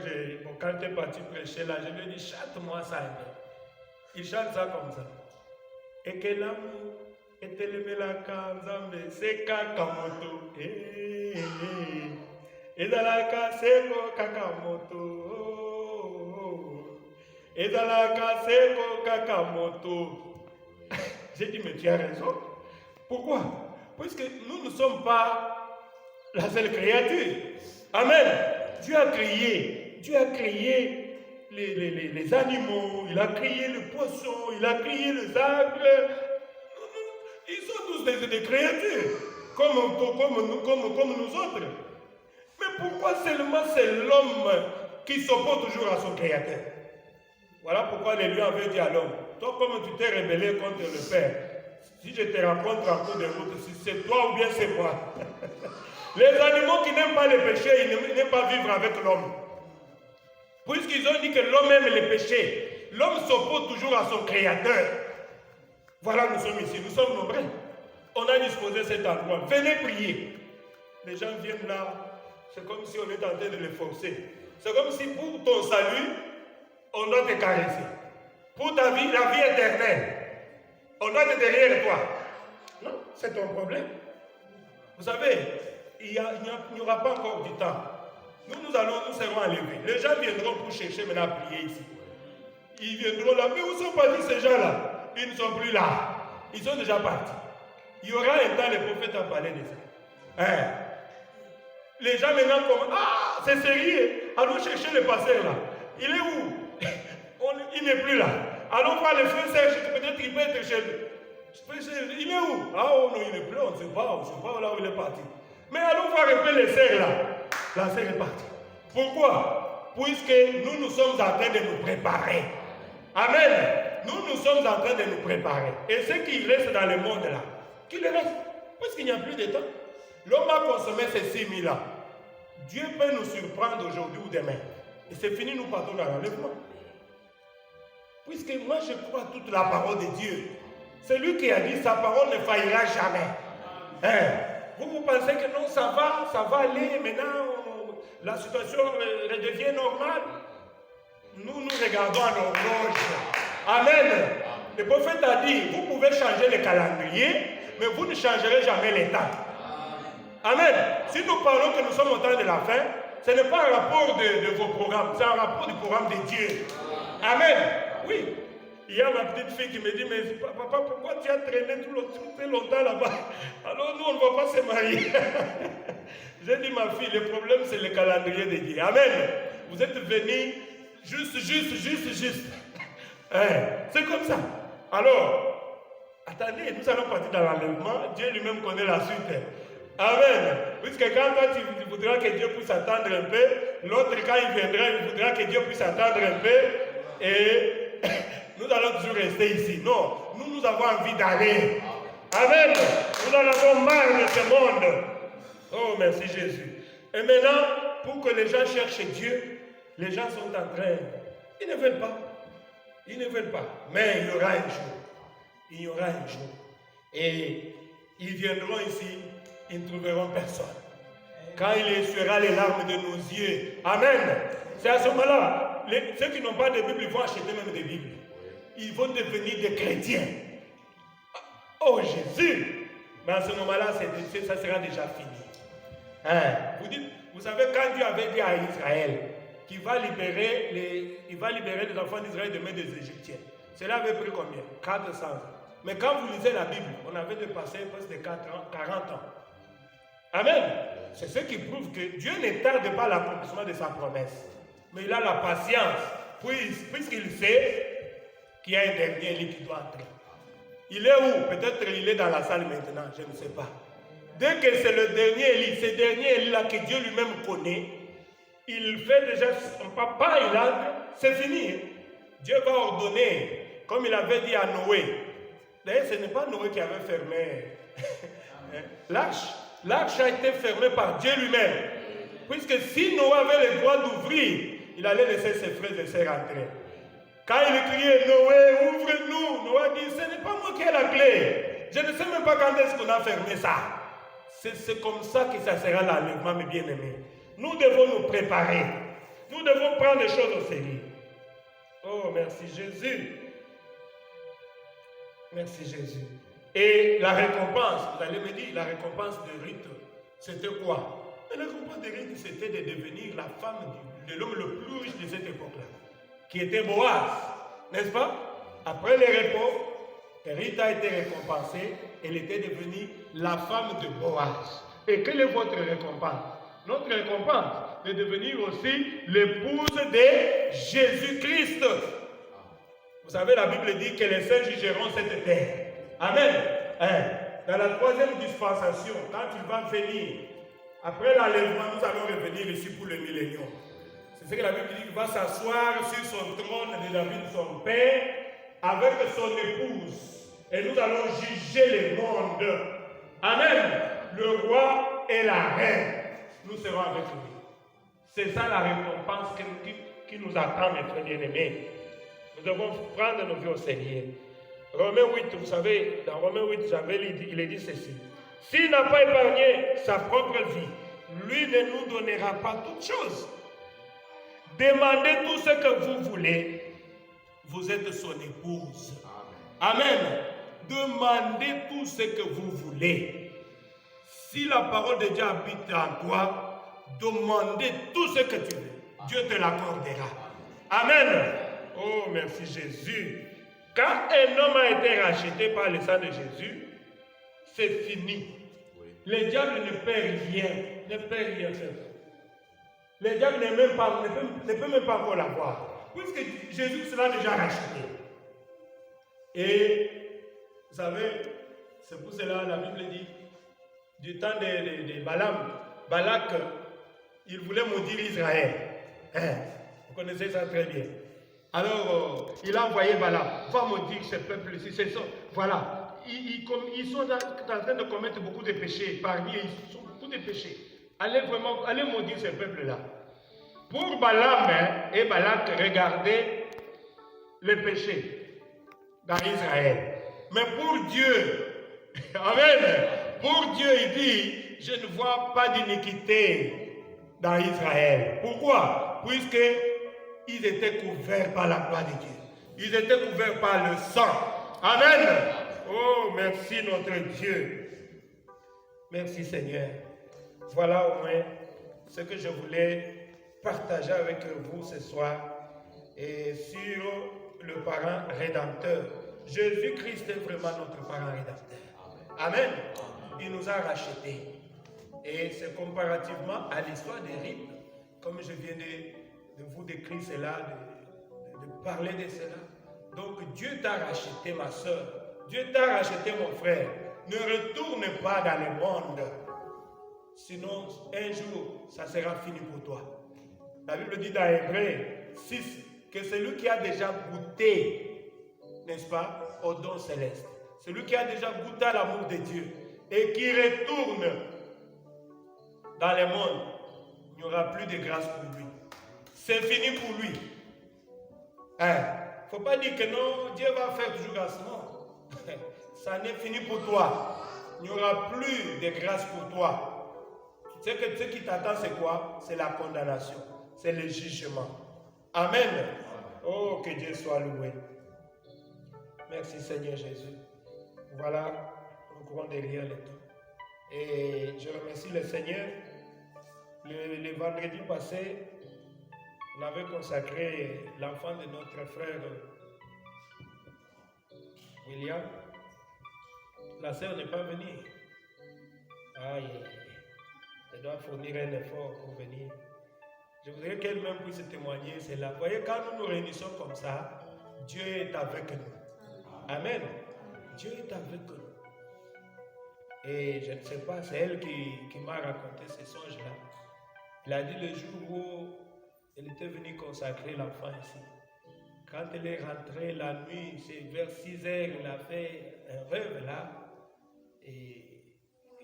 quand tu es parti prêcher là, je lui ai dit, chante-moi ça. Il chante ça comme ça. Et que l'amour est élevé la kanzambe, c'est kakamoto. Et dans la kaseko kakamoto. Et dans la kaseko kakamoto. J'ai dit, mais tu as raison. Pourquoi? Parce que nous ne sommes pas la seule créature. Amen. Dieu a créé les animaux, il a créé le poisson, il a créé les arbres. Ils sont tous des créatures, comme nous autres. Mais pourquoi seulement c'est l'homme qui s'oppose toujours à son créateur? Voilà pourquoi les lions avaient dit à l'homme, toi comme tu t'es rebellé contre le Père, si je te rencontre en cours de route, si c'est toi ou bien c'est moi. Les animaux qui n'aiment pas le péché, ils n'aiment pas vivre avec l'homme. Puisqu'ils ont dit que l'homme aime le péché, l'homme s'oppose toujours à son créateur. Voilà, nous sommes ici, nous sommes nombreux. On a disposé cet endroit. Venez prier. Les gens viennent là, c'est comme si on était en train de les forcer. C'est comme si pour ton salut, on doit te caresser. Pour ta vie, la vie éternelle, on doit être derrière toi. Non, c'est ton problème. Vous savez, il n'y aura pas encore du temps. Nous serons enlevés. Les gens viendront pour chercher maintenant à prier ici. Ils viendront là. Mais où sont partis ces gens-là? Ils ne sont plus là. Ils sont déjà partis. Il y aura un temps, les prophètes ont parlé de ça. Hein? Les gens maintenant comme, ah, c'est sérieux. Allons chercher le pasteur là. Il est où? Il n'est plus là. Allons voir le frère Serge, peut-être qu'il peut être chez lui. Il est où? Ah oh non, il n'est plus, on ne sait pas là où il est parti. Mais allons voir un peu les sœurs là. La sœur est partie. Pourquoi? Puisque nous sommes en train de nous préparer. Amen. Nous sommes en train de nous préparer. Et ce qui reste dans le monde là, qu'il reste. Puisqu'il n'y a plus de temps. L'homme a consommé ces 6000 ans. Dieu peut nous surprendre aujourd'hui ou demain. Et c'est fini, nous partons dans l'enlèvement. Puisque moi je crois toute la parole de Dieu. C'est lui qui a dit sa parole ne faillira jamais. Hein? Vous pensez que non, ça va aller, maintenant la situation redevient normale. Nous regardons à l'horloge. Amen. Le prophète a dit, vous pouvez changer le calendrier, mais vous ne changerez jamais les temps. Amen. Si nous parlons que nous sommes au temps de la fin, ce n'est pas un rapport de vos programmes, c'est un rapport du programme de Dieu. Amen. Oui. Il y a ma petite fille qui me dit, mais papa, pourquoi tu as traîné tout longtemps là-bas? Alors nous, on ne va pas se marier. J'ai dit, ma fille, le problème, c'est le calendrier de Dieu. Amen. Vous êtes venus juste. Hein? C'est comme ça. Alors, attendez, nous allons partir dans l'enlèvement. Dieu lui-même connaît la suite. Amen. Puisque quand toi, tu voudras que Dieu puisse attendre un peu, l'autre, quand il viendra, il voudra que Dieu puisse attendre un peu. Et nous allons toujours rester ici. Non, nous avons envie d'aller. Amen. Nous en avons marre de ce monde. Oh, merci Jésus. Et maintenant, pour que les gens cherchent Dieu, les gens sont en train. Ils ne veulent pas. Ils ne veulent pas. Mais il y aura un jour. Il y aura un jour. Et ils viendront ici, ils ne trouveront personne. Quand il essuiera les larmes de nos yeux. Amen. C'est à ce moment-là, ceux qui n'ont pas de Bible, ils vont acheter même des Bibles. Ils vont devenir des chrétiens. Oh Jésus! Mais à ce moment-là, ça sera déjà fini. Hein? Vous savez, quand Dieu avait dit à Israël qu'il va libérer les enfants d'Israël de main des Égyptiens, cela avait pris combien? 400 ans. Mais quand vous lisez la Bible, on avait dépassé presque 40 ans. Amen. C'est ce qui prouve que Dieu ne tarde pas l'accomplissement de sa promesse. Mais il a la patience, puisqu'il sait qu'il y a un dernier lit qui doit entrer. Il est où? Peut-être il est dans la salle maintenant, je ne sais pas. dès que c'est le dernier Élie, ce dernier Élie-là que Dieu lui-même connaît, il fait déjà son papa, il entre, c'est fini. Dieu va ordonner, comme il avait dit à Noé. D'ailleurs, ce n'est pas Noé qui avait fermé l'arche. L'arche a été fermée par Dieu lui-même. Puisque si Noé avait le droit d'ouvrir, il allait laisser ses frères et sœurs entrer. Quand il criait, Noé, ouvre-nous, Noé dit, ce n'est pas moi qui ai la clé. Je ne sais même pas quand est-ce qu'on a fermé ça. C'est comme ça que ça sera l'enlèvement, mes bien-aimés. Nous devons nous préparer. Nous devons prendre les choses au sérieux. Oh, merci Jésus. Merci Jésus. Et la récompense, vous allez me dire, la récompense de Ruth, c'était quoi? La récompense de Ruth, c'était de devenir la femme de l'homme le plus riche de cette époque-là, qui était Boaz, n'est-ce pas? Après les repos, Ruth a été récompensée, elle était devenue la femme de Boaz. Et quelle est votre récompense? Notre récompense est de devenir aussi l'épouse de Jésus-Christ. Vous savez, la Bible dit que les saints jugeront cette terre. Amen. Dans la troisième dispensation, quand il va venir, après l'enlèvement, nous allons revenir ici pour le millénium. C'est ce que la Bible dit, qu'il va s'asseoir sur son trône de David, son père, avec son épouse. Et nous allons juger le monde. Amen. Le roi et la reine, nous serons avec lui. C'est ça la récompense qui nous attend, mes frères bien-aimés. Nous devons prendre nos vies au sérieux. Romains 8, vous savez, dans Romains 8, il est dit ceci. S'il n'a pas épargné sa propre vie, lui ne nous donnera pas toutes choses. Demandez tout ce que vous voulez. Vous êtes son épouse. Amen. Demandez tout ce que vous voulez. Si la parole de Dieu habite en toi, demandez tout ce que tu veux. Dieu te l'accordera. Amen. Oh, merci Jésus. Quand un homme a été racheté par le sang de Jésus, c'est fini. Le diable ne peut rien faire. Le diable ne peut même pas encore l'avoir. Puisque Jésus sera déjà racheté. Et vous savez, c'est pour cela la Bible dit, du temps de Balaam, Balak, il voulait maudire Israël. Vous connaissez ça très bien. Alors, il a envoyé Balaam, va maudire ce peuple-ci, c'est ça. Voilà. Ils sont en train de commettre beaucoup de péchés. Parmi eux, ils sont beaucoup de péchés. Allez maudire ce peuple-là. Pour Balaam et Balak, regardez les péchés dans Israël. Mais pour Dieu, amen, pour Dieu, il dit, je ne vois pas d'iniquité dans Israël. Pourquoi? Puisque ils étaient couverts par la gloire de Dieu. Ils étaient couverts par le sang. Amen. Oh, merci notre Dieu. Merci Seigneur. Voilà au moins ce que je voulais partager avec vous ce soir et sur le parent rédempteur. Jésus-Christ est vraiment notre parent rédempteur. Amen. Il nous a rachetés. Et c'est comparativement à l'histoire des rimes, comme je viens de vous décrire cela, de parler de cela. Donc Dieu t'a racheté, ma soeur. Dieu t'a racheté, mon frère. Ne retourne pas dans le monde. Sinon, un jour, ça sera fini pour toi. La Bible dit dans Hébreux 6 que celui qui a déjà goûté, n'est-ce pas, au don céleste, celui qui a déjà goûté à l'amour de Dieu et qui retourne dans le monde, il n'y aura plus de grâce pour lui. C'est fini pour lui. Il ne faut pas dire que non, Dieu va faire toujours grâce. Non. Ça n'est fini pour toi. Il n'y aura plus de grâce pour toi. Ce qui t'attend, c'est quoi? C'est la condamnation. C'est le jugement. Amen. Oh, que Dieu soit loué. Merci Seigneur Jésus. Voilà, nous courons derrière le temps. Et je remercie le Seigneur. Le vendredi passé, on avait consacré l'enfant de notre frère William. La sœur n'est pas venue. Aïe, elle doit fournir un effort pour venir. Je voudrais qu'elle-même puisse témoigner cela. Vous voyez, quand nous nous réunissons comme ça, Dieu est avec nous. Amen. Dieu est avec nous. Et je ne sais pas, c'est elle qui m'a raconté ces songes-là. Elle a dit le jour où elle était venue consacrer l'enfant ici. Quand elle est rentrée la nuit, c'est vers 6 heures, elle a fait un rêve là. Et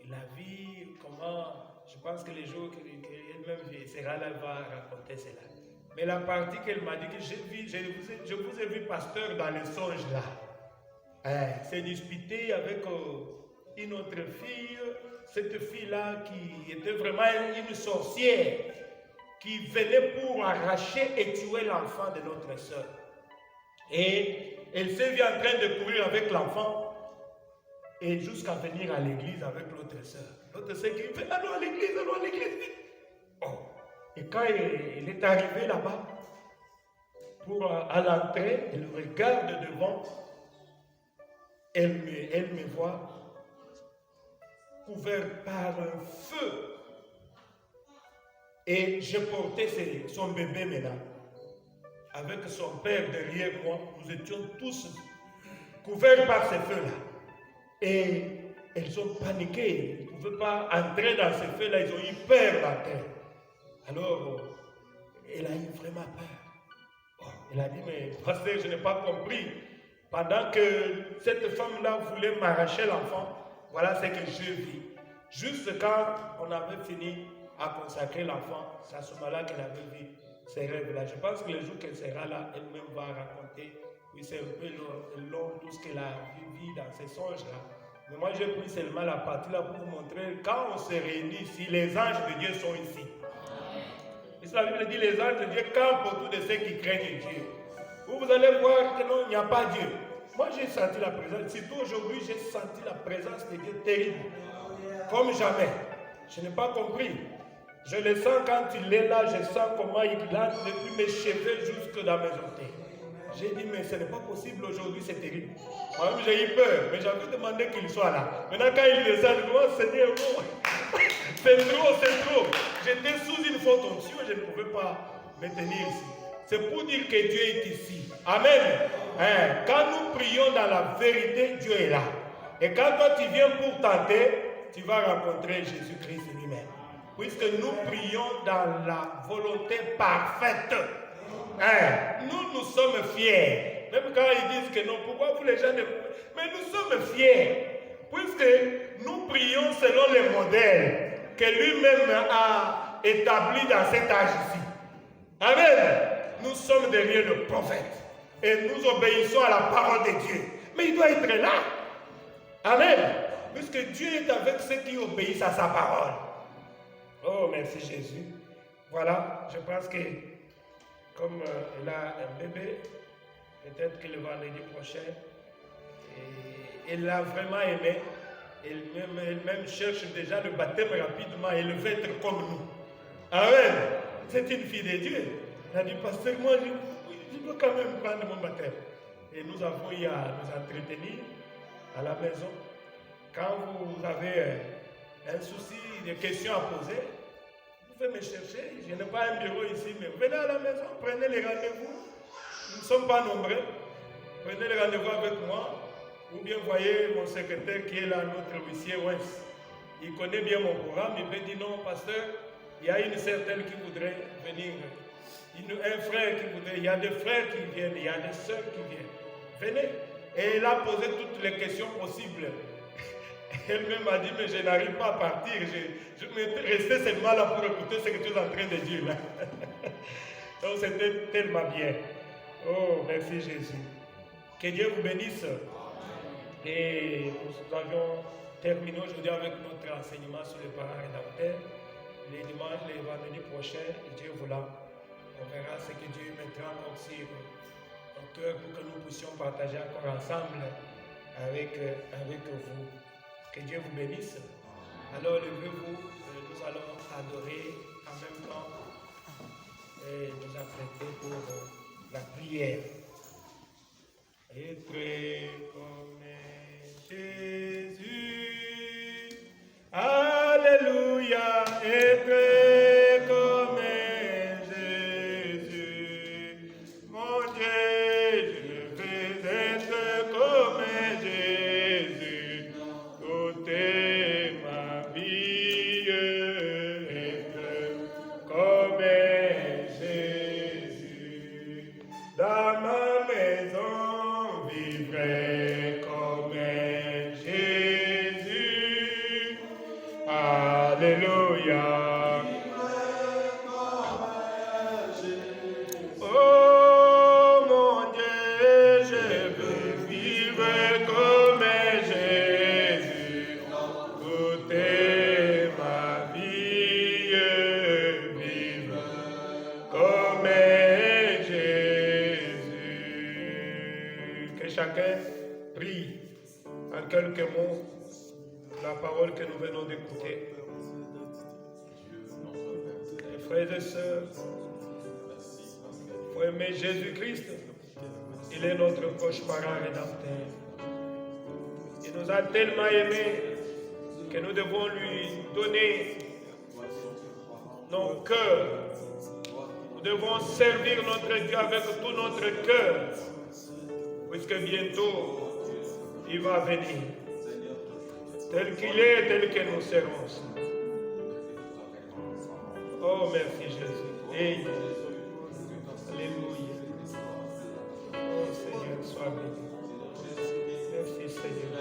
elle a vu comment, je pense que les jours qu'elle-même sera là, elle va raconter cela. Mais la partie qu'elle m'a dit que je vous ai vu pasteur dans les songes là. C'est disputé avec une autre fille, cette fille-là qui était vraiment une sorcière, qui venait pour arracher et tuer l'enfant de notre soeur. Et elle s'est vue en train de courir avec l'enfant et jusqu'à venir à l'église avec l'autre soeur. L'autre soeur qui fait allons à l'église, allons à l'église. Oh. Et quand elle est arrivée là-bas, à l'entrée, elle regarde devant, elle me voit couvert par un feu. Et je portais son bébé maintenant. Avec son père derrière moi, nous étions tous couverts par ces feux-là. Et elles ont paniqué, ils ne pouvaient pas entrer dans ces feux-là, ils ont eu peur d'entrer. Alors, elle a eu vraiment peur. Elle a dit, mais pasteur, je n'ai pas compris. Pendant que cette femme-là voulait m'arracher l'enfant, voilà ce que je vis. Juste quand on avait fini à consacrer l'enfant, c'est à ce moment-là qu'elle avait vu ces rêves-là. Je pense que le jour qu'elle sera là, elle-même va raconter. Oui, c'est un peu long tout ce qu'elle a vu dans ces songes-là. Mais moi, j'ai pris seulement la partie là pour vous montrer quand on se réunit ici, les anges de Dieu sont ici. Et la Bible dit les anges de Dieu campent autour de ceux qui craignent Dieu. Vous allez voir que non, il n'y a pas Dieu. Moi, j'ai senti la présence. Surtout aujourd'hui, j'ai senti la présence de Dieu terrible. Comme jamais. Je n'ai pas compris. Je le sens quand il est là, je sens comment il entre depuis mes cheveux jusque dans mes orteils. J'ai dit, mais ce n'est pas possible aujourd'hui, c'est terrible. Moi-même, j'ai eu peur, mais j'avais demandé qu'il soit là. Maintenant, quand il descend, je dis, oh Seigneur, oh, c'est trop. J'étais sous une faute onction, je ne pouvais pas me tenir ici. C'est pour dire que Dieu est ici. Amen. Quand nous prions dans la vérité, Dieu est là. Et quand toi tu viens pour tenter, tu vas rencontrer Jésus-Christ lui-même. Puisque nous prions dans la volonté parfaite. Nous sommes fiers. Même quand ils disent que non, pourquoi vous les gens ne... Mais nous sommes fiers. Puisque nous prions selon les modèles que lui-même a établis dans cet âge ici. Amen. Nous sommes derrière le prophète. Et nous obéissons à la parole de Dieu. Mais il doit être là. Amen. Puisque Dieu est avec ceux qui obéissent à sa parole. Oh, merci Jésus. Voilà, je pense que comme elle a un bébé, peut-être que le vendredi prochain, elle l'a vraiment aimé. Elle-même cherche déjà le baptême rapidement. Elle veut être comme nous. Amen. C'est une fille de Dieu. Elle a dit, pasteur, moi, je dois quand même prendre mon baptême. Et nous avons eu à nous entretenir à la maison. Quand vous avez un souci, des questions à poser, vous pouvez me chercher. Je n'ai pas un bureau ici, mais venez à la maison, prenez les rendez-vous. Nous ne sommes pas nombreux. Prenez les rendez-vous avec moi. Ou bien voyez mon secrétaire qui est là, notre huissier Wens. Il connaît bien mon programme. Il me dit non, pasteur, il y a une certaine qui voudrait venir. Un frère qui voudrait. Il y a des frères qui viennent, il y a des sœurs qui viennent. Venez. Et elle a posé toutes les questions possibles. Elle-même m'a dit, mais je n'arrive pas à partir. Je me restais seulement là pour écouter ce que tu es en train de dire là. Donc c'était tellement bien. Oh, merci Jésus. Que Dieu vous bénisse. Et nous avions terminé aujourd'hui avec notre enseignement sur les parents rédempteurs. Les dimanches, les vendredis prochains, Dieu voulant, on verra ce que Dieu mettra encore sur nos cœurs pour que nous puissions partager encore ensemble avec vous. Que Dieu vous bénisse. Alors levez-vous, nous allons adorer en même temps et nous apprêter pour la prière. Être comme Jésus. Alléluia. Être comme Jésus. Mon Dieu, je veux être comme Jésus. Tout est Dans ma maison, vivrai comme Jésus. Alléluia. Oh mon Dieu, je veux vivre comme Jésus. Toute ma vie, vivre comme Jésus. Que chacun prie en quelques mots la parole que nous venons d'écouter. Frères et sœurs, faut aimer Jésus-Christ. Il est notre proche parent rédempteur. Il nous a tellement aimés que nous devons lui donner nos cœurs. Nous devons servir notre Dieu avec tout notre cœur, puisque bientôt il va venir. Tel qu'il est, tel que nous serons. Oh, merci Jésus. Hey. Alléluia. Oh Seigneur, sois béni. Merci Seigneur.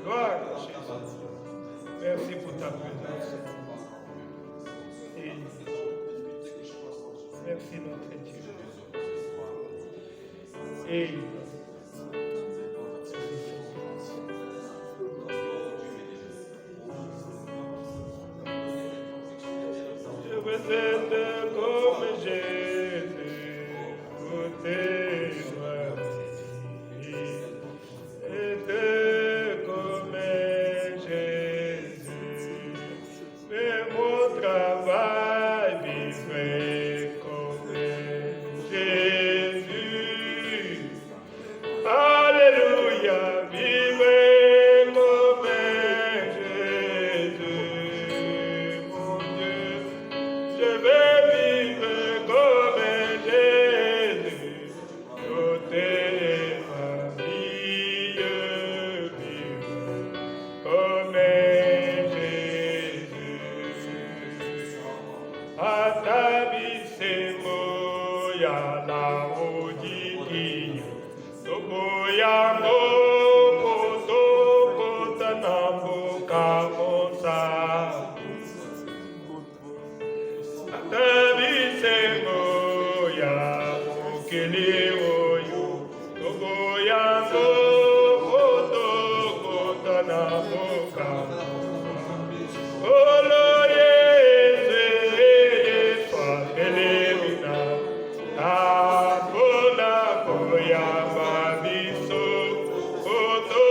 Gloire à Jésus. Merci pour ta présence. Et merci notre Dieu. Et je veux être comme Jésus, goûter ma vie. Être comme Jésus, mais mon travail vivrait comme Jésus. Alléluia, vivre comme Jésus, mon Dieu. Je vais vivre comme Jésus, toute ma vie, vivre comme Jésus. Atabisemo ya la odiki. Toboyamo kotoko tanambo kamosa. Atabisemo ya mokele oyo. Toboyamo kotoko tanambo kamosa. Olo Yesu, Yesu, Elimina. Abona koya babiso, koto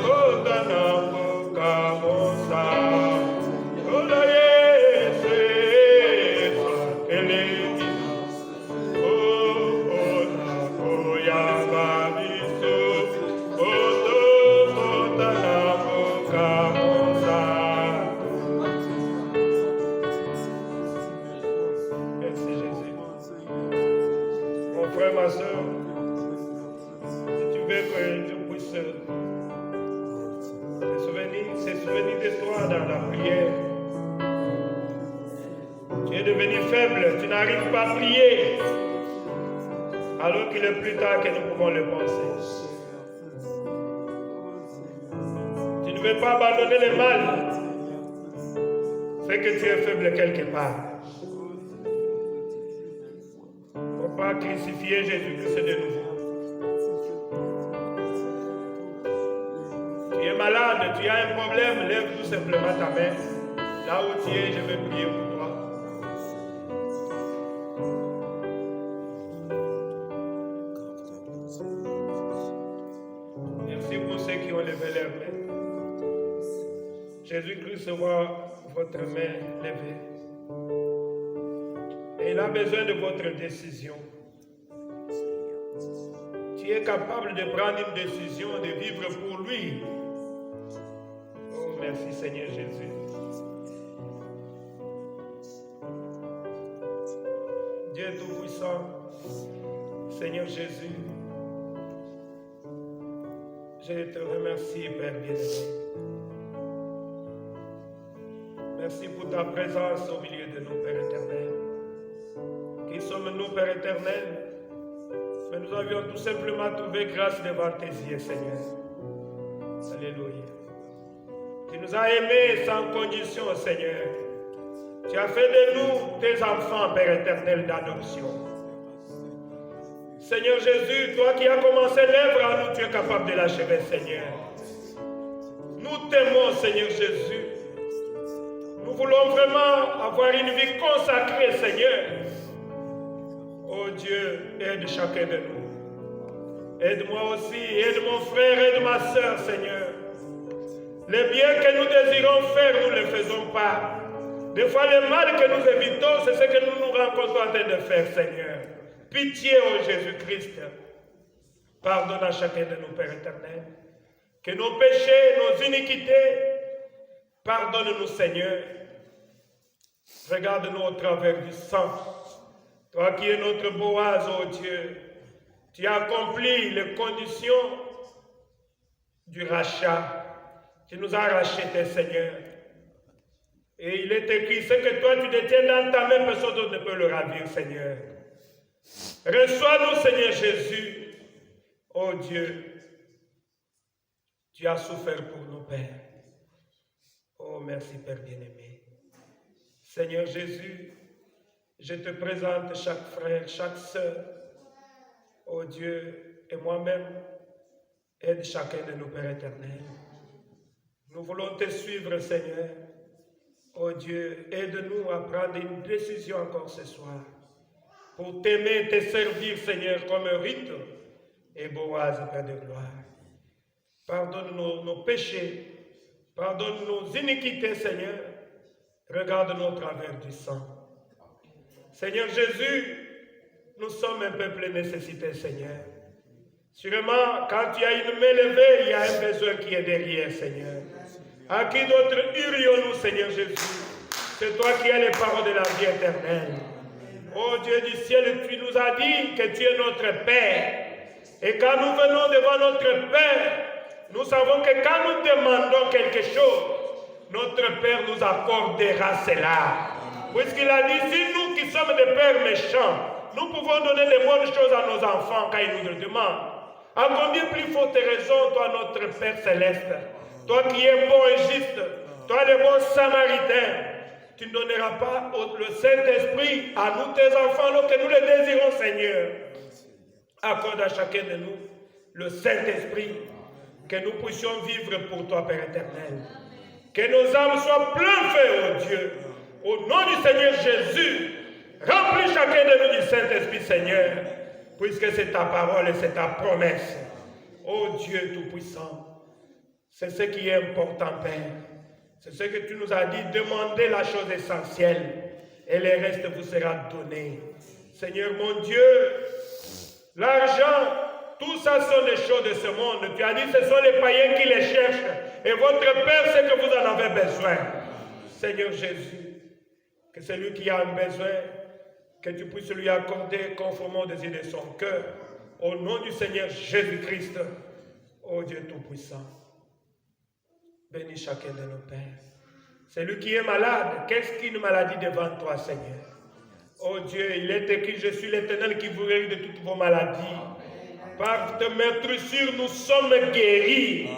kota na muka mosa. Ola Yesu, Elimina. Abona koya babiso, koto kota na muka mosa. Merci Jésus. Mon frère, ma soeur, si tu veux que tu puisses se souvenir de toi dans la prière, tu es devenu faible, tu n'arrives pas à prier, alors qu'il est plus tard que nous pouvons le penser. Tu ne veux pas abandonner le mal, c'est que tu es faible quelque part. Pas crucifier Jésus-Christ de nouveau. Tu es malade, tu as un problème, lève tout simplement ta main. Là où tu es, je vais prier pour toi. Merci pour ceux qui ont levé leurs mains. Jésus-Christ voit votre main levée. Et il a besoin de votre décision. Tu es capable de prendre une décision, de vivre pour lui. Oh, merci Seigneur Jésus. Dieu Tout-Puissant, Seigneur Jésus, je te remercie, Père bien-aimé. Merci pour ta présence au milieu de nous, Père éternel. Qui qui sommes nous, Père éternel. Mais nous avions tout simplement trouvé grâce devant tes yeux, Seigneur. Alléluia. Tu nous as aimés sans condition, Seigneur. Tu as fait de nous tes enfants, Père éternel, d'adoption. Seigneur Jésus, toi qui as commencé l'œuvre en nous, tu es capable de l'achever, Seigneur. Nous t'aimons, Seigneur Jésus. Nous voulons vraiment avoir une vie consacrée, Seigneur. Oh Dieu, aide chacun de nous. Aide-moi aussi, aide mon frère, aide ma soeur, Seigneur. Les biens que nous désirons faire, nous ne le faisons pas. Des fois, le mal que nous évitons, c'est ce que nous nous rencontrons en train de faire, Seigneur. Pitié, ô Jésus-Christ. Pardonne à chacun de nous, Père éternel. Que nos péchés, nos iniquités, pardonne-nous, Seigneur. Regarde-nous au travers du sang. Toi qui es notre Boaz, ô Dieu, tu as accompli les conditions du rachat. Tu nous as rachetés, Seigneur. Et il est écrit, ce que toi tu détiens dans ta main, personne d'autre ne peut le ravir, Seigneur. Reçois-nous, Seigneur Jésus. Oh Dieu, tu as souffert pour nos pères. Oh, merci, Père bien-aimé. Seigneur Jésus, je te présente chaque frère, chaque sœur. Oh Dieu, et moi-même, aide chacun de nous, Père éternel. Nous voulons te suivre, Seigneur. Oh Dieu, aide-nous à prendre une décision encore ce soir pour t'aimer et te servir, Seigneur, comme Ruth et Boaz, Père de gloire. Pardonne nos péchés, pardonne nos iniquités, Seigneur. Regarde-nous au travers du sang. Seigneur Jésus, nous sommes un peuple nécessité, Seigneur. Sûrement, quand il y a une main levée, il y a un besoin qui est derrière, Seigneur. À qui d'autre irions-nous, Seigneur Jésus? C'est toi qui as les paroles de la vie éternelle. Oh Dieu du ciel, tu nous as dit que tu es notre Père. Et quand nous venons devant notre Père, nous savons que quand nous demandons quelque chose, notre Père nous accordera cela. Puisqu'il a dit, si nous qui sommes des pères méchants, nous pouvons donner les bonnes choses à nos enfants quand ils nous le demandent. À combien plus forte raison, toi, notre Père céleste, toi qui es bon et juste, toi le bon samaritain, tu ne donneras pas le Saint-Esprit à nous, tes enfants, alors que nous le désirons, Seigneur. Accorde à chacun de nous le Saint-Esprit, que nous puissions vivre pour toi, Père éternel. Que nos âmes soient plein feu, ô Dieu. Au nom du Seigneur Jésus, remplis chacun de nous du Saint-Esprit, Seigneur, puisque c'est ta parole et c'est ta promesse. Ô Dieu Tout-Puissant, c'est ce qui est important, Père. C'est ce que tu nous as dit, demandez la chose essentielle et le reste vous sera donné. Seigneur mon Dieu, l'argent, tout ça sont des choses de ce monde. Tu as dit, ce sont les païens qui les cherchent et votre Père sait que vous en avez besoin. Seigneur Jésus, que celui qui a un besoin, que tu puisses lui accorder conformément au désir de son cœur. Au nom du Seigneur Jésus-Christ, ô Dieu Tout-Puissant. Bénis chacun de nos pères. Celui qui est malade, qu'est-ce qu'une maladie devant toi, Seigneur? Oh Dieu, il est écrit, je suis l'Éternel qui vous guérit de toutes vos maladies. Par te meurtrissures, nous sommes guéris.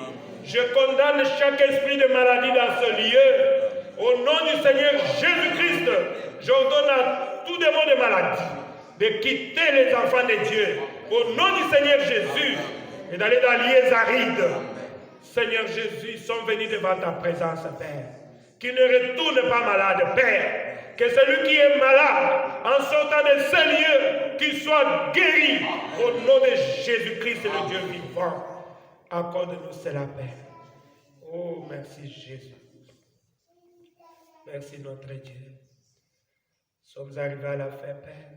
Je condamne chaque esprit de maladie dans ce lieu. Au nom du Seigneur Jésus-Christ, j'ordonne à tout démon de maladie de quitter les enfants de Dieu. Au nom du Seigneur Jésus, et d'aller dans lieux arides. Seigneur Jésus, ils sont venus devant ta présence, Père. Qu'ils ne retournent pas malades, Père. Que celui qui est malade, en sortant de ce lieu, qu'il soit guéri. Au nom de Jésus-Christ, le Dieu vivant. Accorde-nous cela, Père. Oh, merci Jésus. Merci notre Dieu. Nous sommes arrivés à la fin, Père.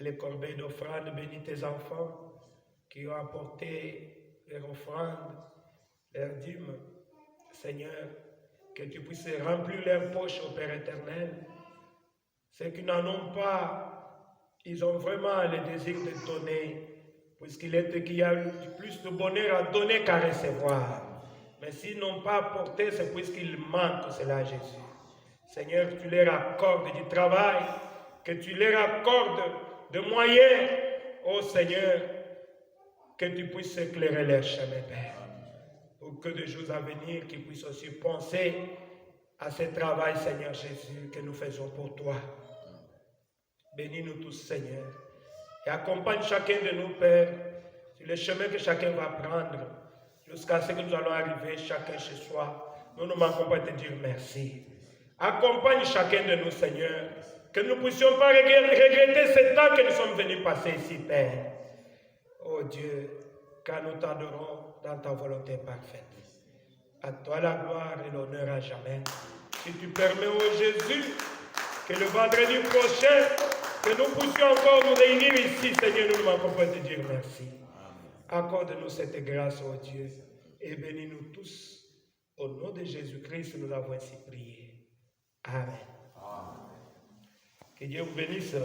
Il y a les corbeilles d'offrande, bénis tes enfants qui ont apporté leurs offrandes, leurs dîmes. Seigneur, que tu puisses remplir leurs poches au Père éternel. Ceux qui n'en ont pas, ils ont vraiment le désir de donner, puisqu'il est qu'il y a plus de bonheur à donner qu'à recevoir. Mais s'ils n'ont pas apporté, c'est puisqu'il manque cela, Jésus. Seigneur, tu leur accordes du travail, que tu leur accordes de moyens, ô Seigneur, que tu puisses éclairer leur chemin, Père. Pour que de jours à venir, qu'ils puissent aussi penser à ce travail, Seigneur Jésus, que nous faisons pour toi. Bénis-nous tous, Seigneur, et accompagne chacun de nous, Père, sur le chemin que chacun va prendre, jusqu'à ce que nous allons arriver chacun chez soi. Nous ne manquons pas de te dire merci. Accompagne chacun de nous, Seigneur, que nous ne puissions pas regretter ce temps que nous sommes venus passer ici, Père. Oh Dieu, car nous t'adorons dans ta volonté parfaite. À toi la gloire et l'honneur à jamais. Si tu permets, oh Jésus, que le vendredi prochain, que nous puissions encore nous réunir ici, Seigneur, nous ne manquons pas de dire merci. Accorde-nous cette grâce, oh Dieu, et bénis-nous tous. Au nom de Jésus-Christ, nous avons ainsi prié. Amen. Que Dieu vous bénisse.